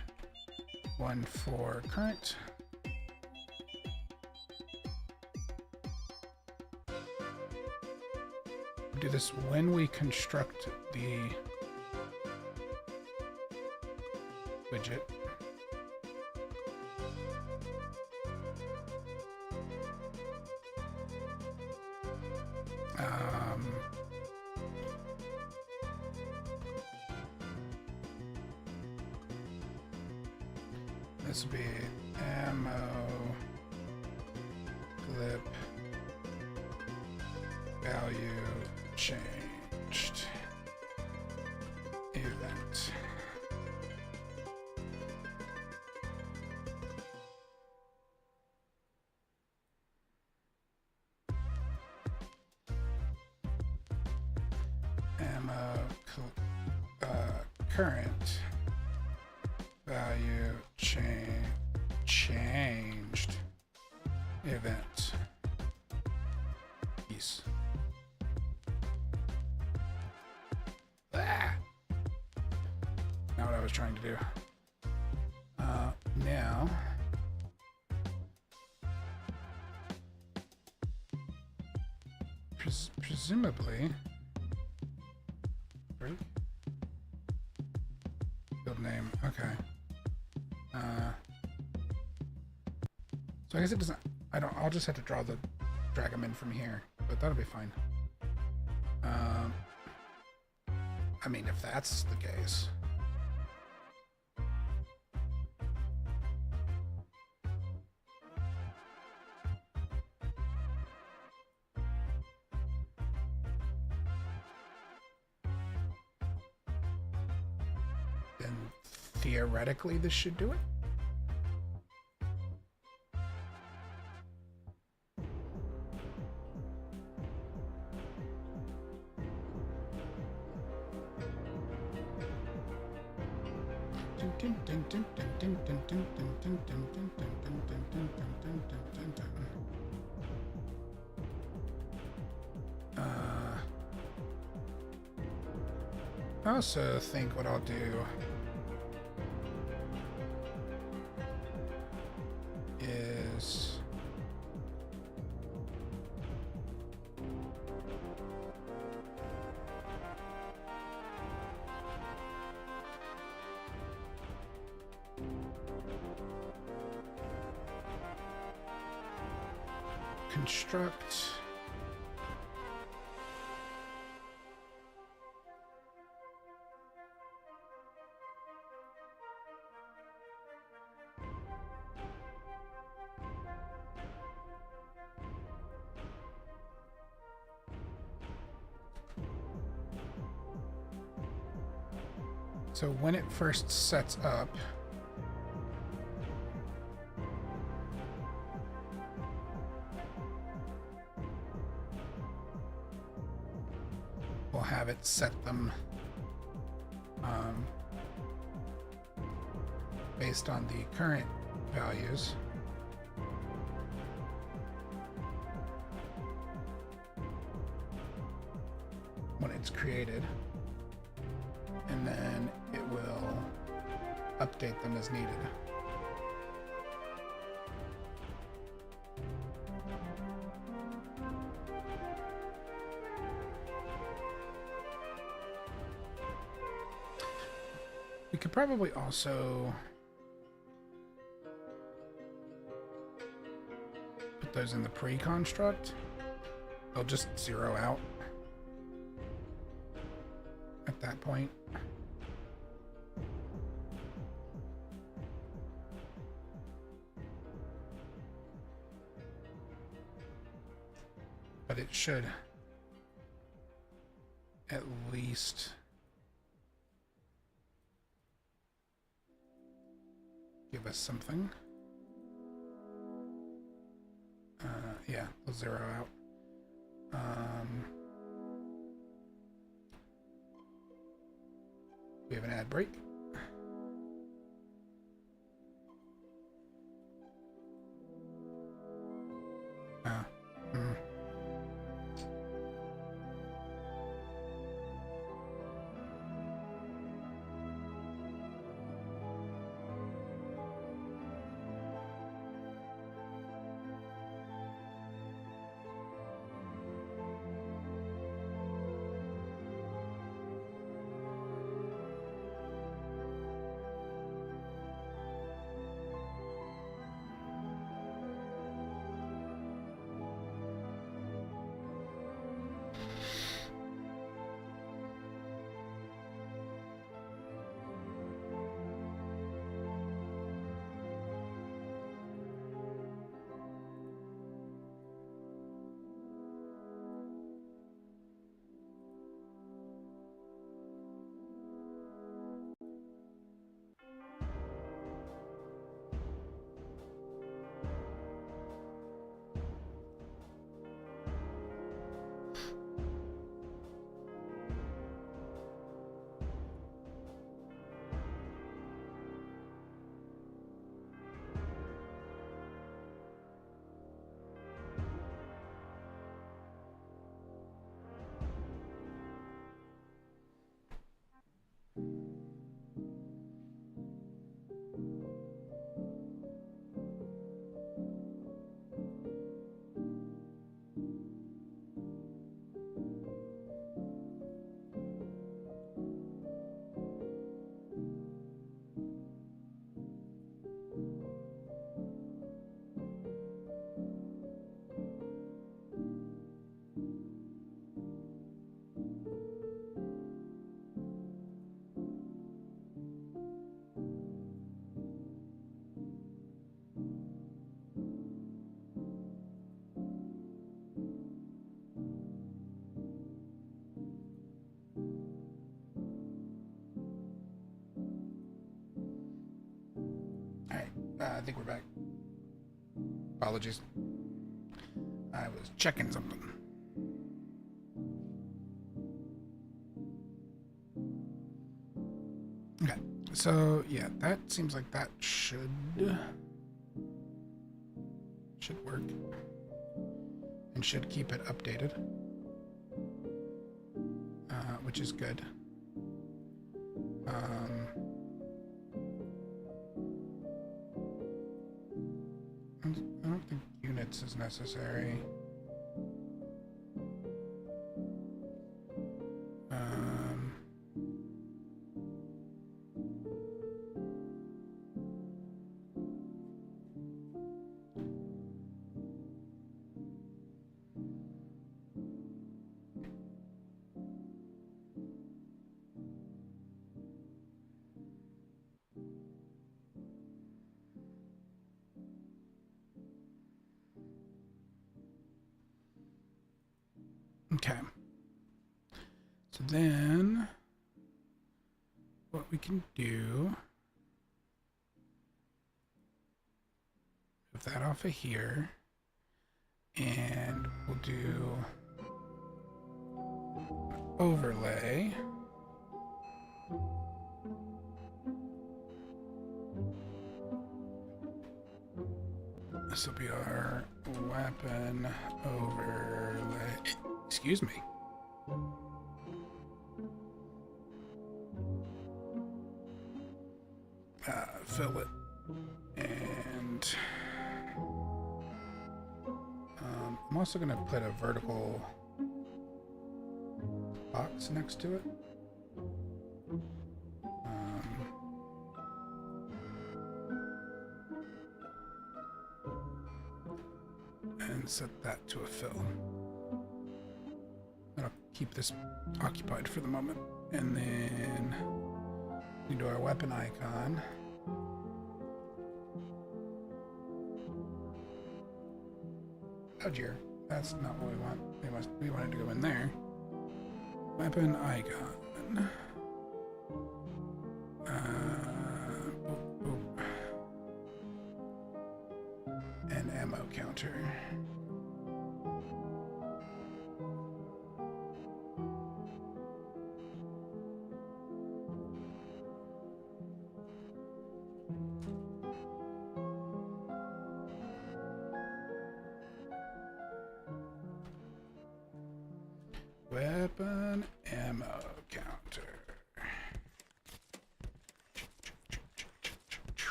one for current. Do this when we construct the widget. This would be ammo clip value changed event. Ammo current value changed event. Peace. Ah. Not what I was trying to do. Now presumably break field name. Okay. So I guess it doesn't. I'll just have to drag them in from here, but that'll be fine. I mean, if that's the case. Then theoretically this should do it. I also think what I'll do is construct so when it first sets up, we'll have it set them based on the current values. When it's created, and then it will update them as needed. We could probably also put those in the pre-construct. They'll just zero out at that point. But it should at least give us something. Yeah, we'll zero out. We have an ad break. I think we're back. Apologies. I was checking something. Okay, so yeah, that seems like that should work and should keep it updated, which is good. I don't think units is necessary. Okay. So then what we can do, move that off of here, and we'll do overlay. This will be our weapon overlay. Excuse me. Fill it. And I'm also going to put a vertical box next to it. And set that to a fill. That'll keep this occupied for the moment. And then we do our weapon icon. Oh dear, that's not what we want. We want it to go in there. Weapon icon. And ammo counter. Weapon ammo counter.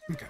Okay.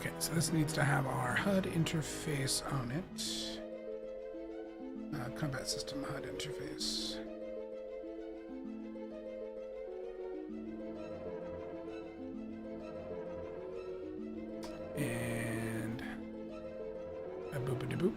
Okay, so this needs to have our HUD interface on it. Combat system HUD interface. And a boop-a-de-boop.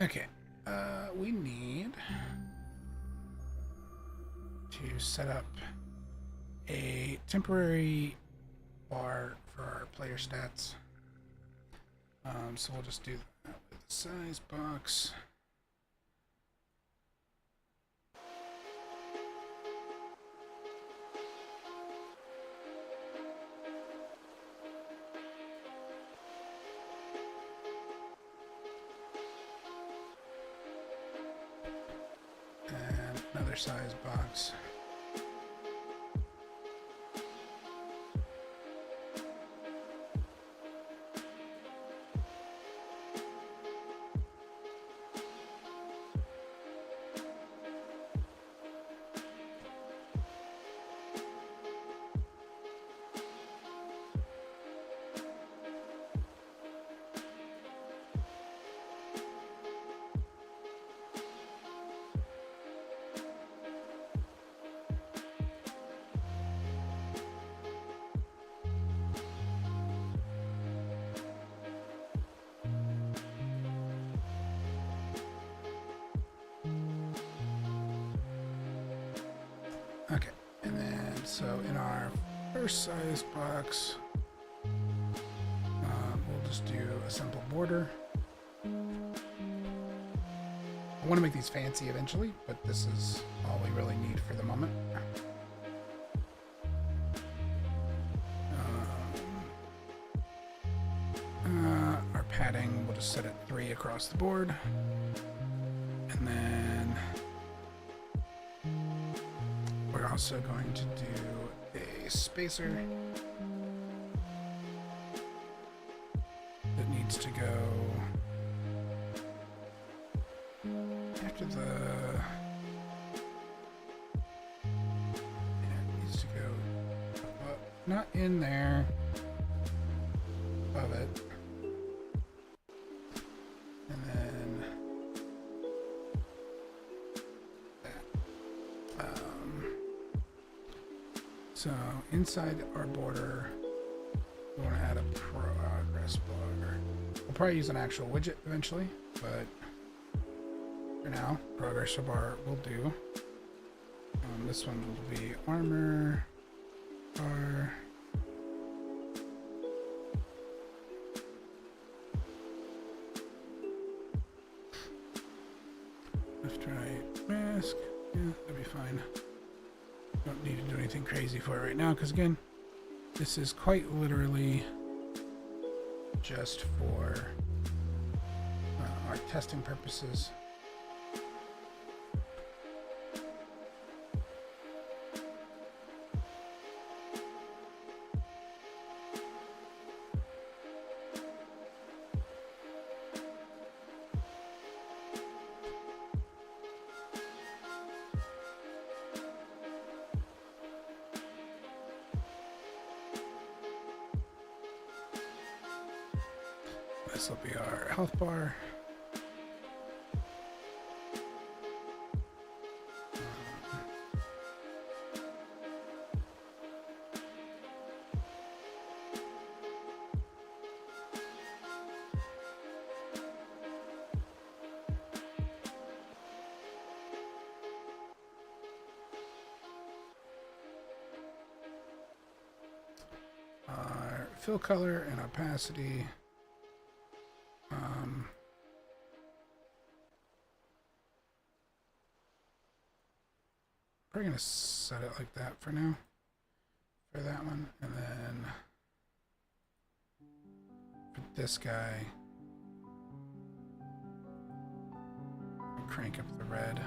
Okay, we need to set up a temporary bar for our player stats. So we'll just do that with the size box. And another size box. Okay, and then so in our first size box, we'll just do a simple border. I want to make these fancy eventually, but this is all we really need for the moment. Our padding, we'll just set it 3 across the board. And then we're also going to do a spacer that needs to go after the... Yeah, it needs to go up, not in there, above it. And then that. So inside our border, we want to add a progress bar. We'll probably use an actual widget eventually, but for now, progress bar will do. This one will be armor bar. Left, right, mask. Yeah, that'll be fine. Don't need to do anything crazy for it right now, because again, this is quite literally just for our testing purposes. This will be our health bar. Our fill color and opacity. Probably gonna set it like that for now, for that one, and then for this guy, crank up the red.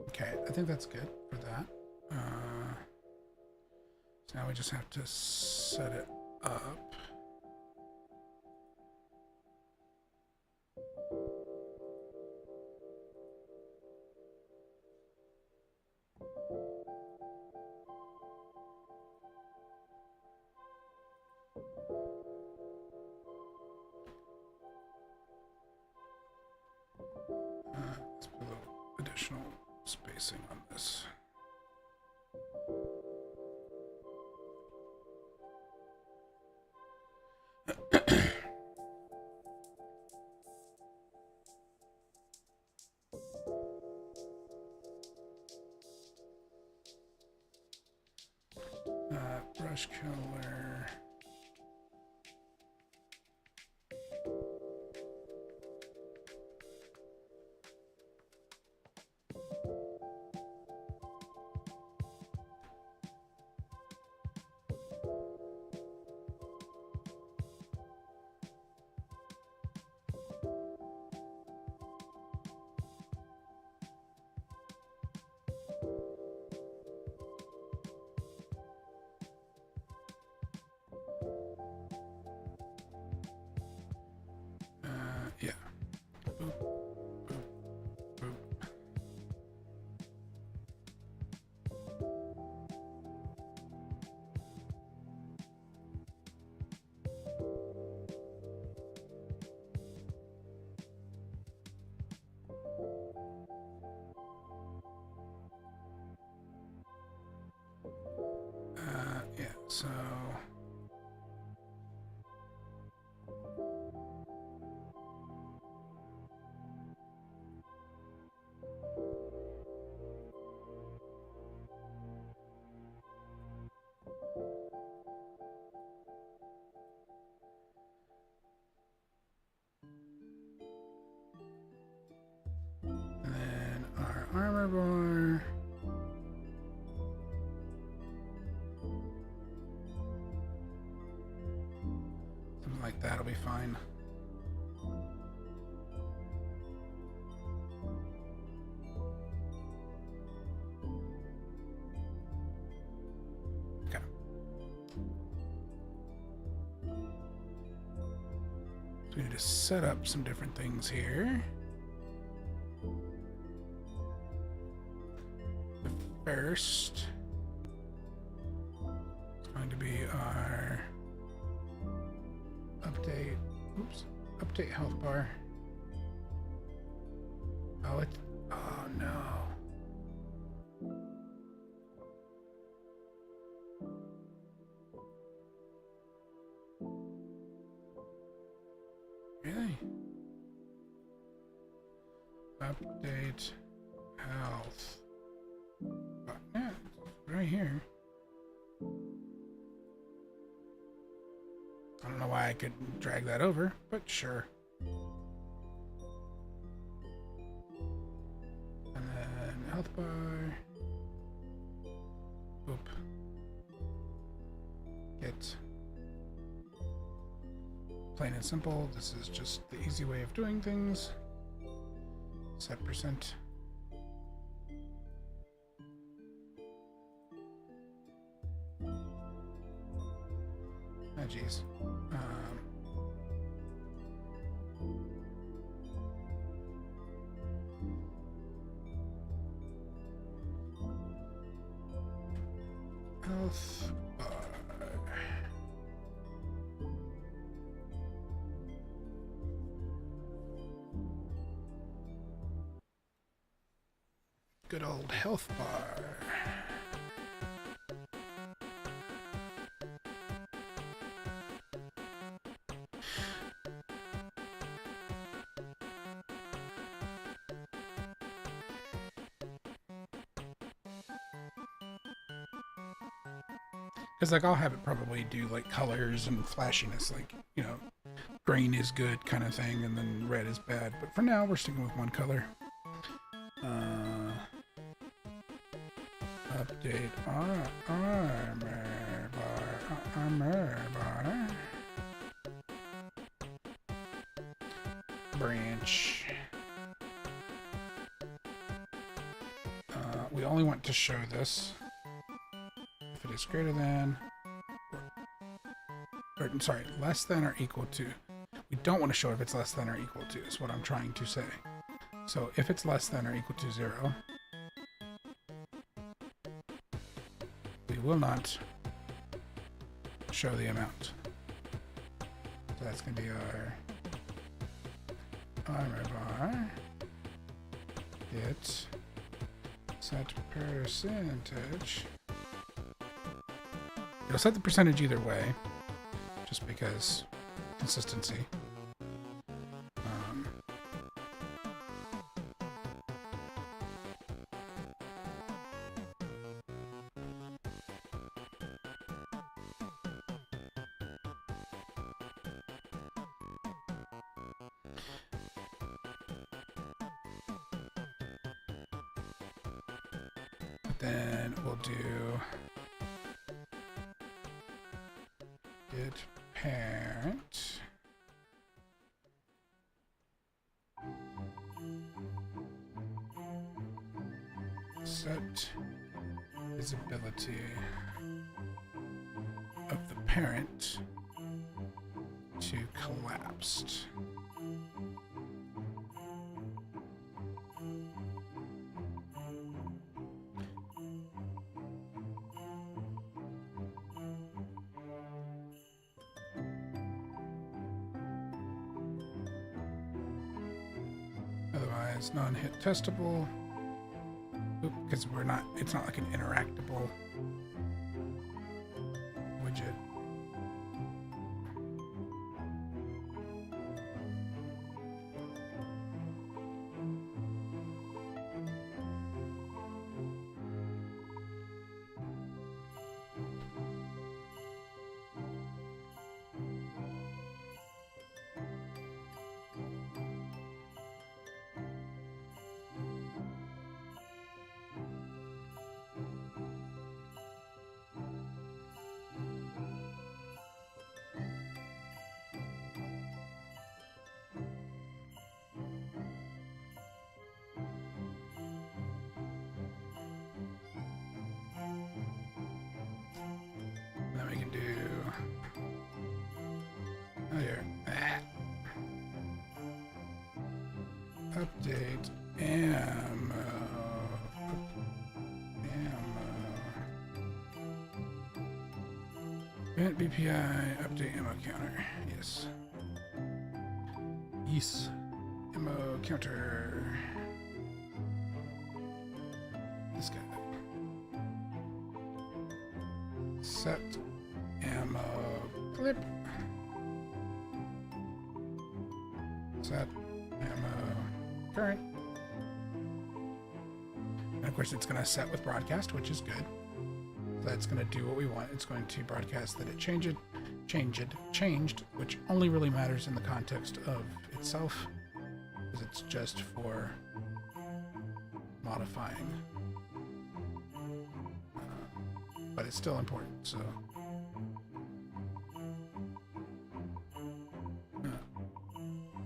Okay, I think that's good for that. So now we just have to set it up. Let's put a little additional spacing on this. Brush color. Yeah. Boop, boop, boop. Yeah, so and then our armor bar. Something like that'll be fine. Okay. So we need to set up some different things here. The first is going to be our update health bar. Oh, oh no. Really? Update health. Oh, yeah, it's right here. I don't know why I could drag that over, but sure. And then health bar. Oop. Get. Plain and simple. This is just the easy way of doing things. Set percent. Oh, geez. Health bar. Good old health bar. Because, like, I'll have it probably do, like, colors and flashiness, like, you know, green is good kind of thing, and then red is bad. But for now, we're sticking with one color. Update armor bar. Branch. We only want to show this if it is greater than, or sorry, less than or equal to. We don't want to show if it's less than or equal to, is what I'm trying to say. So if it's less than or equal to 0, we will not show the amount. So that's going to be our armor bar. Get set percentage. It'll set the percentage either way, just because consistency. Then we'll do get parent set visibility of the parent to collapsed. Otherwise, non-hit testable. Because we're not, it's not like an interactable widget. Then we can do, oh here, update ammo, event BPI, update ammo counter, yes, ammo counter, this guy. Set ammo clip. Set ammo current. And of course it's going to set with broadcast, which is good. So that's going to do what we want. It's going to broadcast that it changed, which only really matters in the context of itself, because it's just for modifying. But it's still important, so.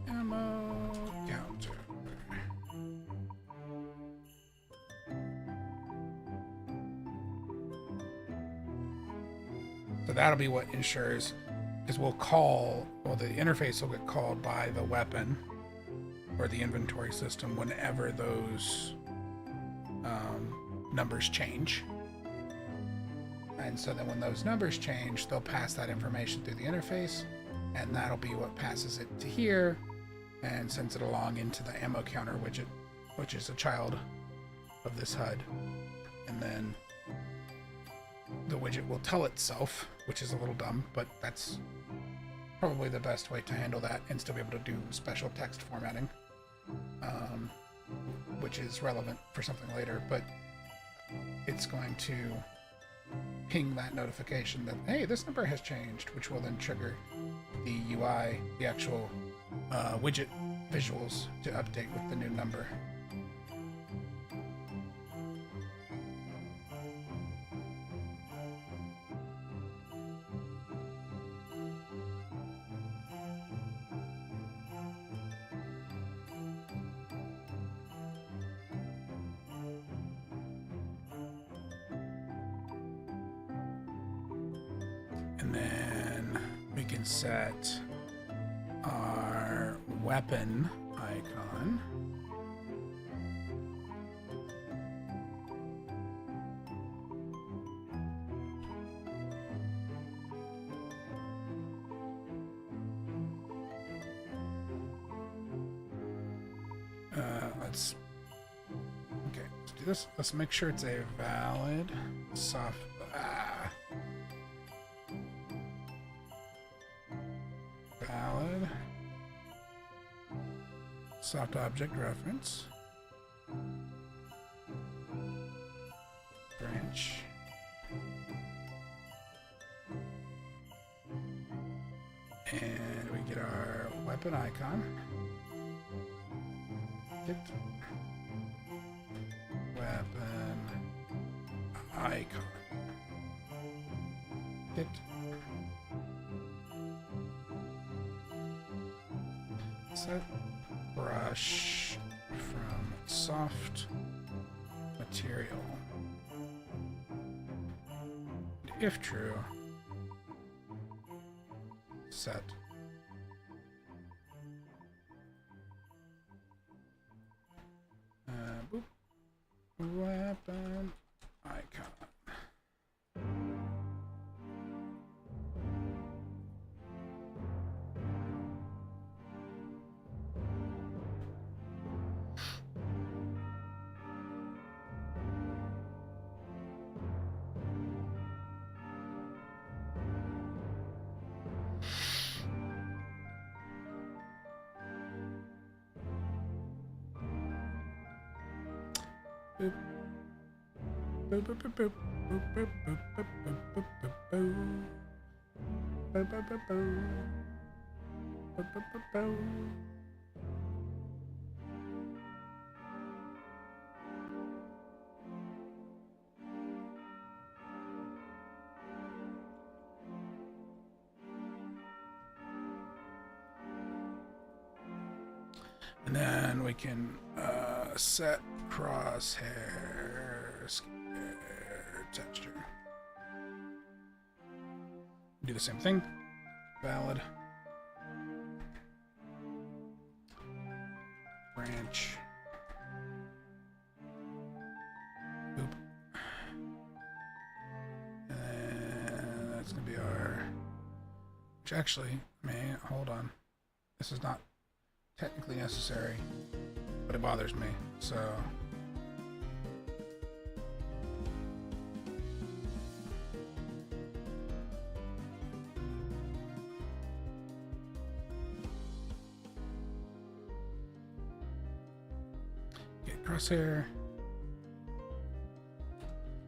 Ammo counter. So that'll be what ensures, because the interface will get called by the weapon or the inventory system whenever those numbers change. And so then when those numbers change, they'll pass that information through the interface, and that'll be what passes it to here and sends it along into the ammo counter widget, which is a child of this HUD. And then the widget will tell itself, which is a little dumb, but that's probably the best way to handle that, and still be able to do special text formatting, which is relevant for something later. But it's going to ping that notification that, hey, this number has changed, which will then trigger the UI, the actual widget visuals to update with the new number. And then we can set our weapon icon. Let's do this. Let's make sure it's a valid soft. Valid soft object reference branch. And we get our weapon icon. Get weapon icon. Get set brush from soft material. If true, set weapon icon. Boop. Boop, boop, boop, boop. Boop, boop, boop, boop, boop, boop, boop, boop. Boop, boop, boop, boop. Boop, boop, boop, boop. And then we can set crosshair texture. Do the same thing. Valid. Branch. Boop. And that's going to be our... Which actually, hold on. This is not technically necessary, but it bothers me, so... crosshair.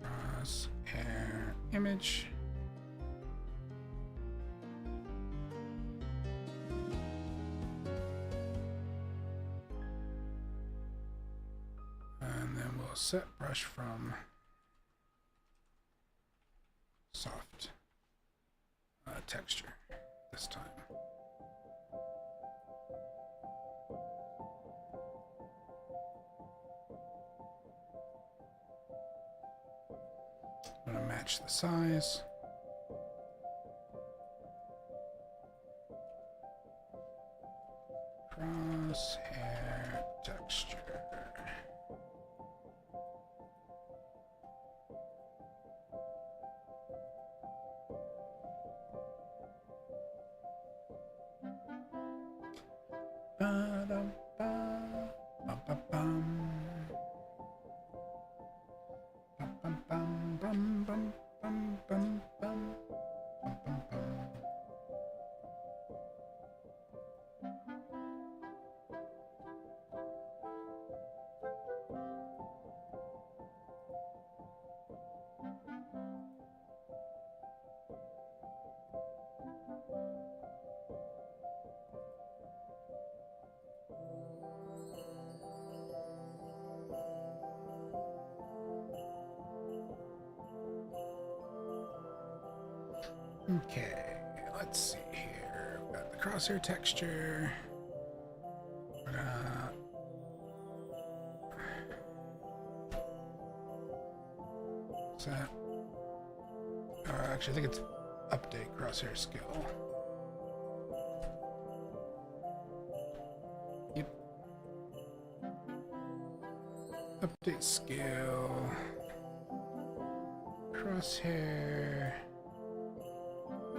Crosshair image. And then we'll set brush from soft texture this time. I'm going to match the size. Crosshair texture. Okay, let's see here. We've got the crosshair texture. We're gonna set. Actually, I think it's update crosshair skill. Yep. Update skill. Crosshair.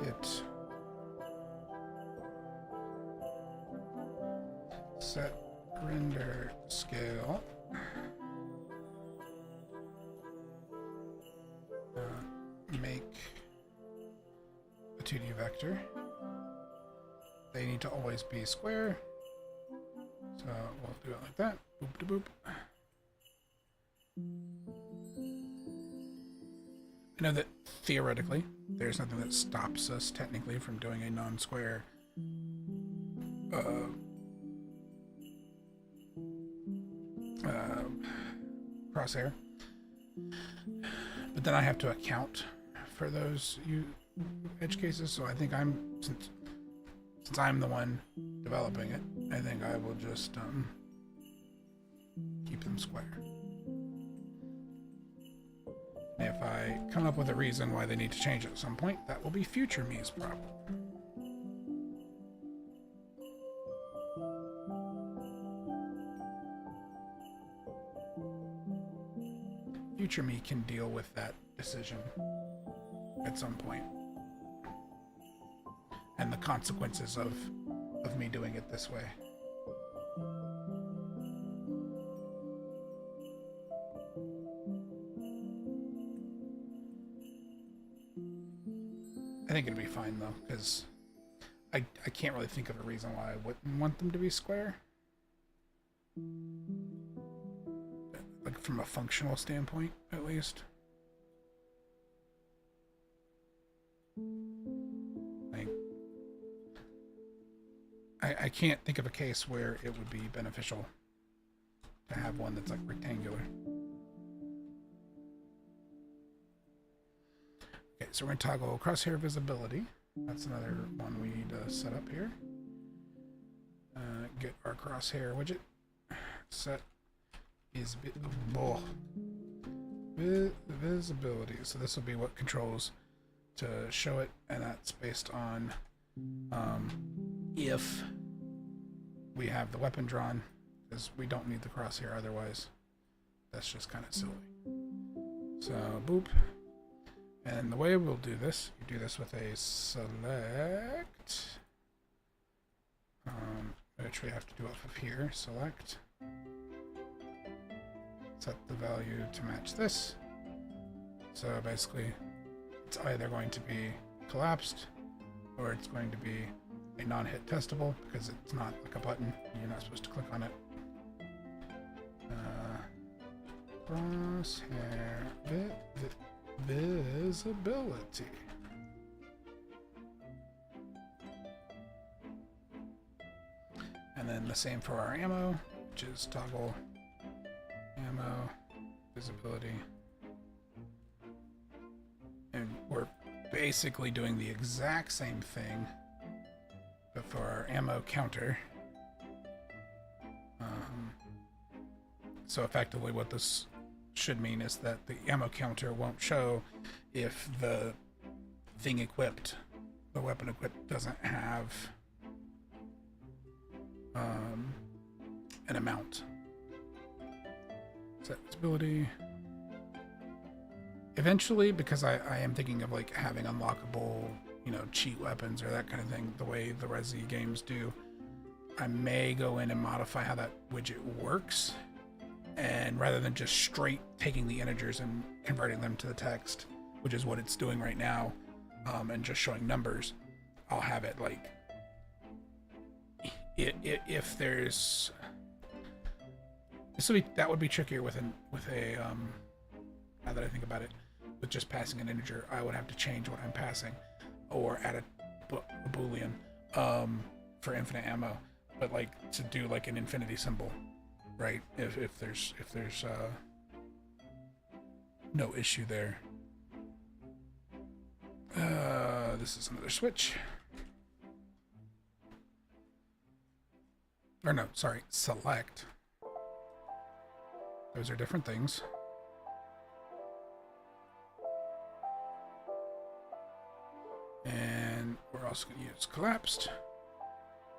Get set render scale. Make a 2D vector. They need to always be square. So we'll do it like that. Boop to boop. I know that theoretically there's nothing that stops us technically from doing a non-square crosshair, but then I have to account for those edge cases. So I think since I'm the one developing it, I think I will just keep them square. If I come up with a reason why they need to change it at some point, that will be future me's problem. Future me can deal with that decision at some point. And the consequences of me doing it this way. I think it'll be fine though, because I can't really think of a reason why I wouldn't want them to be square. Like from a functional standpoint, at least. Like, I can't think of a case where it would be beneficial to have one that's like rectangular. Okay, so we're going to toggle crosshair visibility. That's another one we need to set up here. Get our crosshair widget. Set is visibility. So this will be what controls to show it, and that's based on if we have the weapon drawn, because we don't need the crosshair otherwise. That's just kind of silly. So boop. And the way we'll do this, you do this with a select, which we have to do off of here. Select. Set the value to match this. So basically, it's either going to be collapsed, or it's going to be a non-hit testable, because it's not like a button. You're not supposed to click on it. Crosshair visibility. And then the same for our ammo, which is toggle ammo visibility. And we're basically doing the exact same thing, but for our ammo counter. So effectively what this should mean is that the ammo counter won't show if the thing equipped, the weapon equipped, doesn't have an amount. Set visibility. Eventually, because I am thinking of like having unlockable, you know, cheat weapons or that kind of thing, the way the Resi games do, I may go in and modify how that widget works. And rather than just straight taking the integers and converting them to the text, which is what it's doing right now, and just showing numbers, I'll have it like, if there's, that would be trickier with a now that I think about it, with just passing an integer. I would have to change what I'm passing, or add a boolean for infinite ammo, but like to do like an infinity symbol. Right, if there's no issue there. This is another switch. Or no, sorry, select. Those are different things. And we're also going to use collapsed.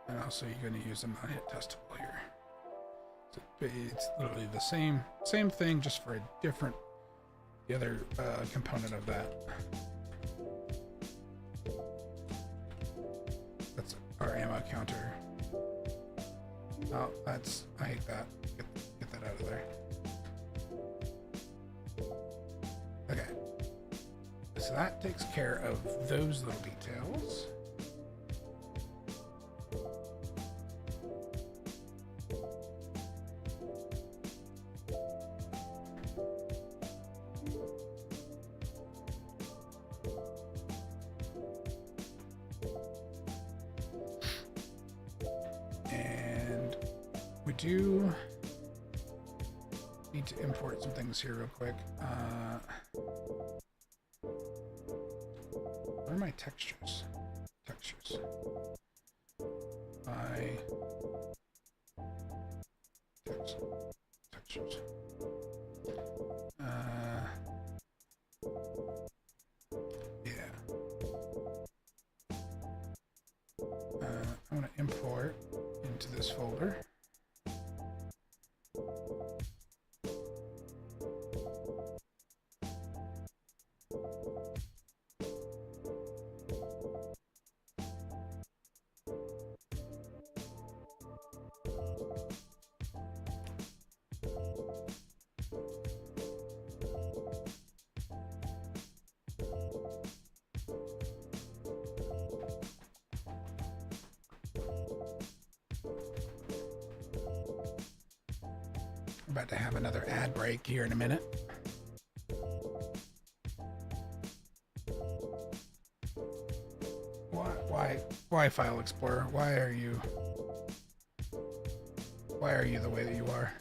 And also you're going to use a not-hit testable here. It's literally the same thing, just for the other component of that. That's our ammo counter. Oh, I hate that. Get that out of there. Okay. So that takes care of those little details. Do need to import some things here real quick. What are my textures? Textures. Textures. Yeah. I want to import into this folder. About to have another ad break here in a minute. Why File Explorer? Why are you the way that you are?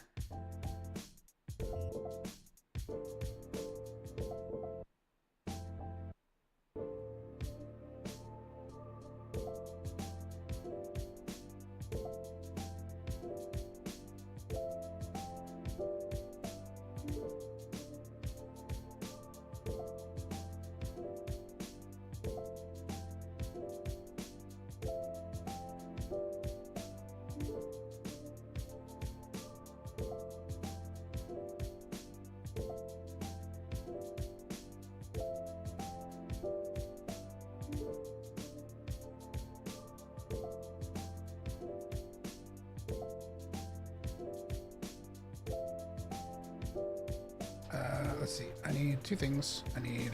Let's see, I need two things. I need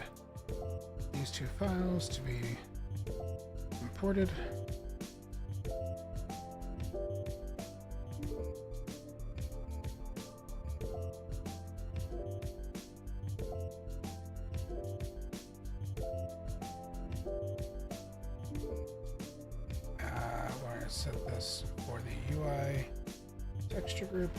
these two files to be imported. is for the UI texture group.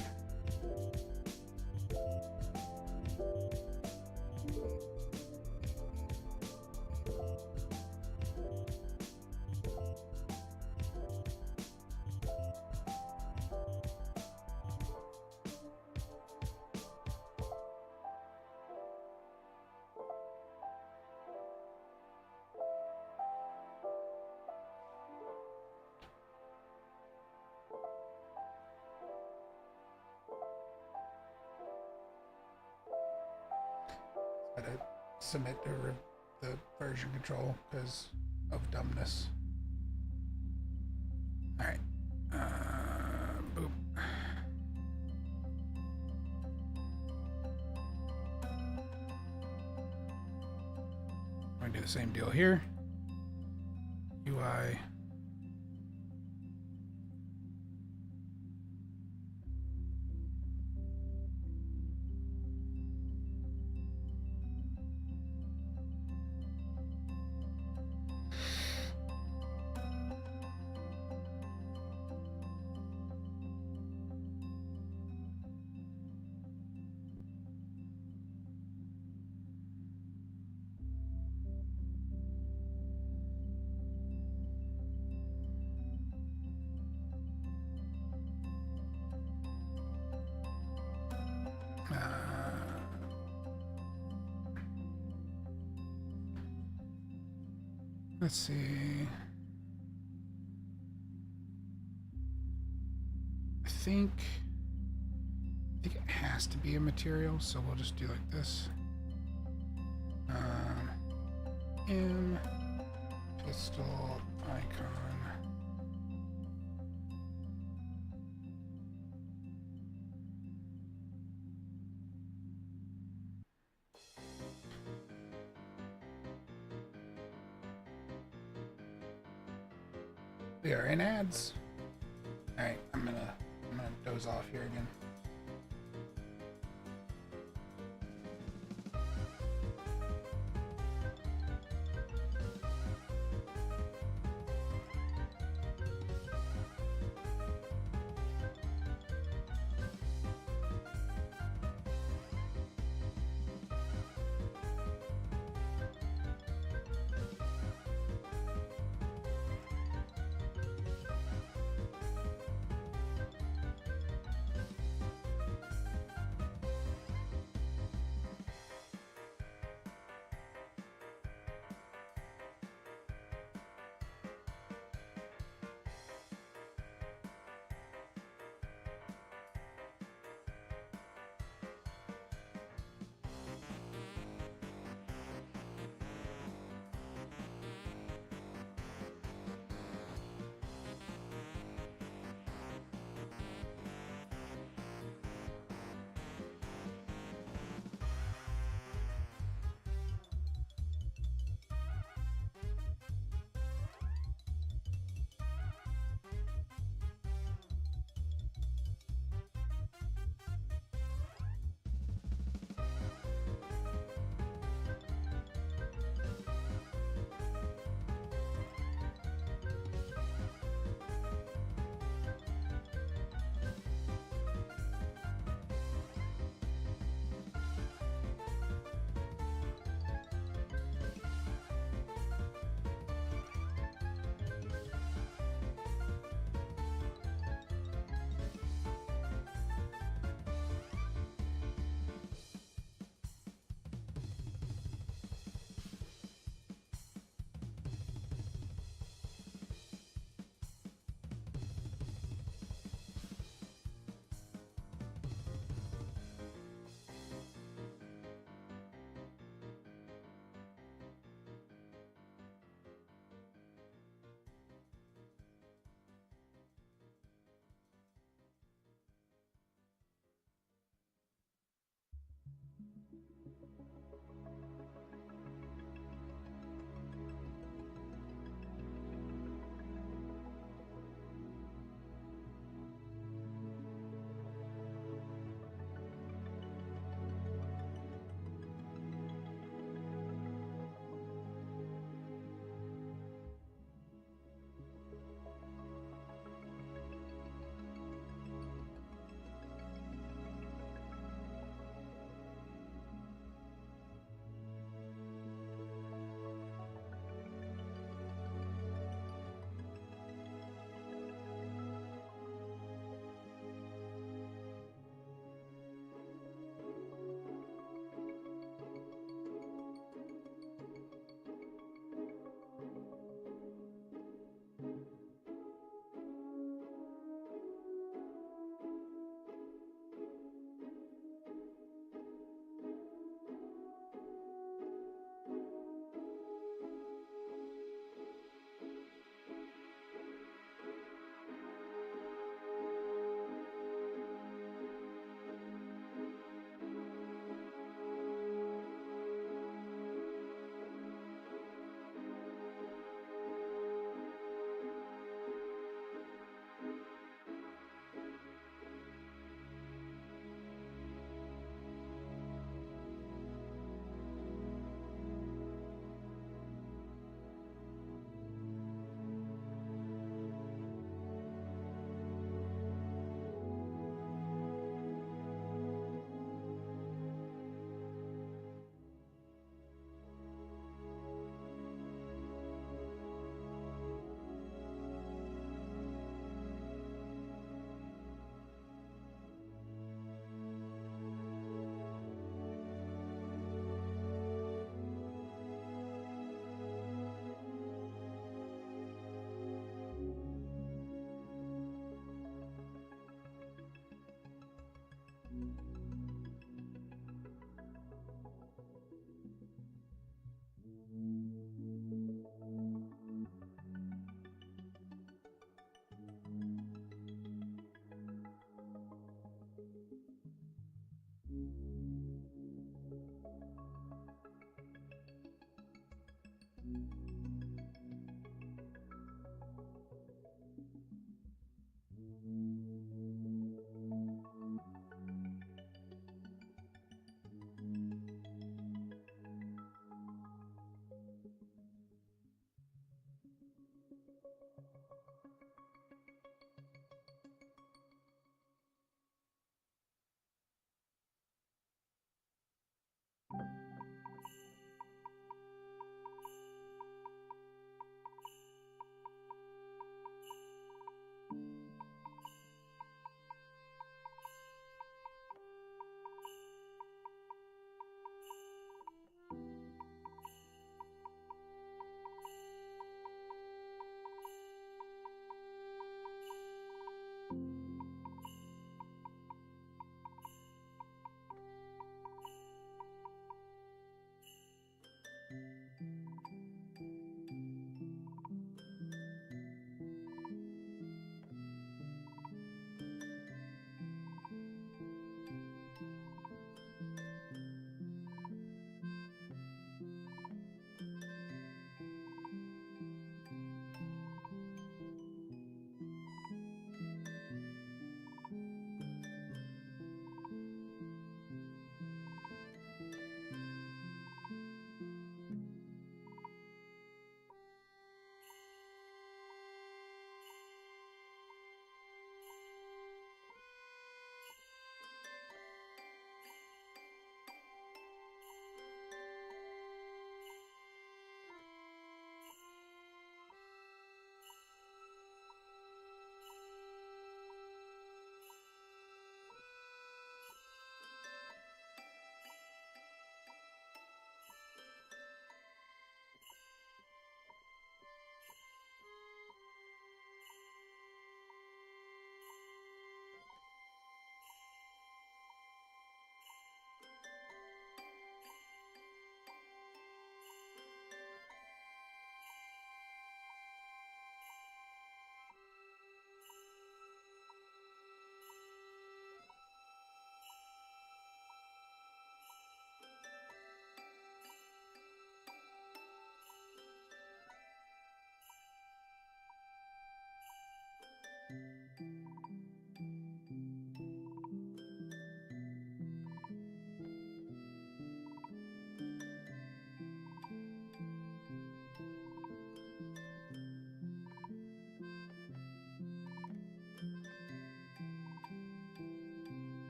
Gotta submit to the version control because of dumbness. All right. Boop. I'm going to do the same deal here. UI. Let's see. I think it has to be a material, so we'll just do like this. M pistol icon. We are in ads. All right, I'm gonna doze off here again.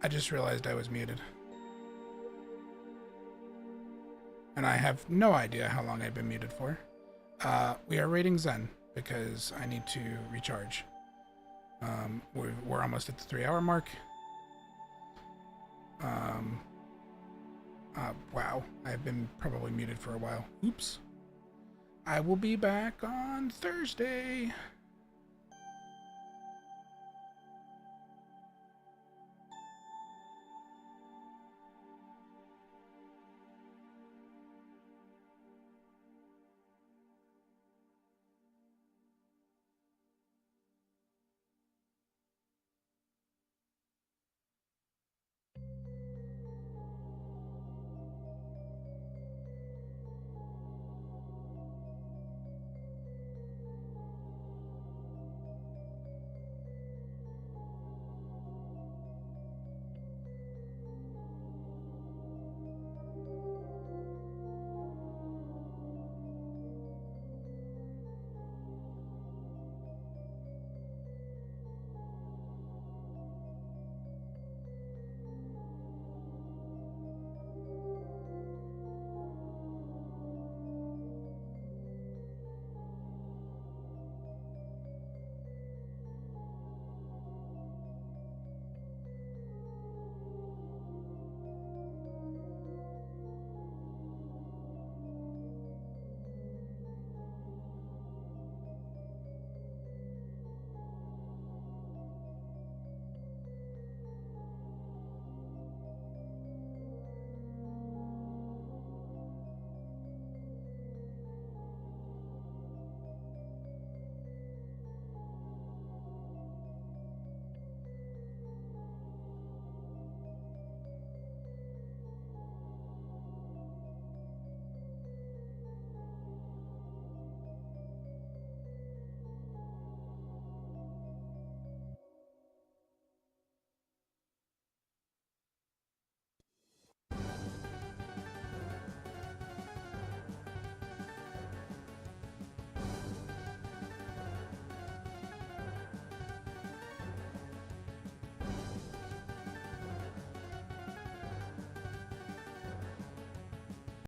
I just realized I was muted. And I have no idea how long I've been muted for. We are raiding Zen because I need to recharge. We're almost at the 3-hour mark. Wow, I've been probably muted for a while. Oops. I will be back on Thursday.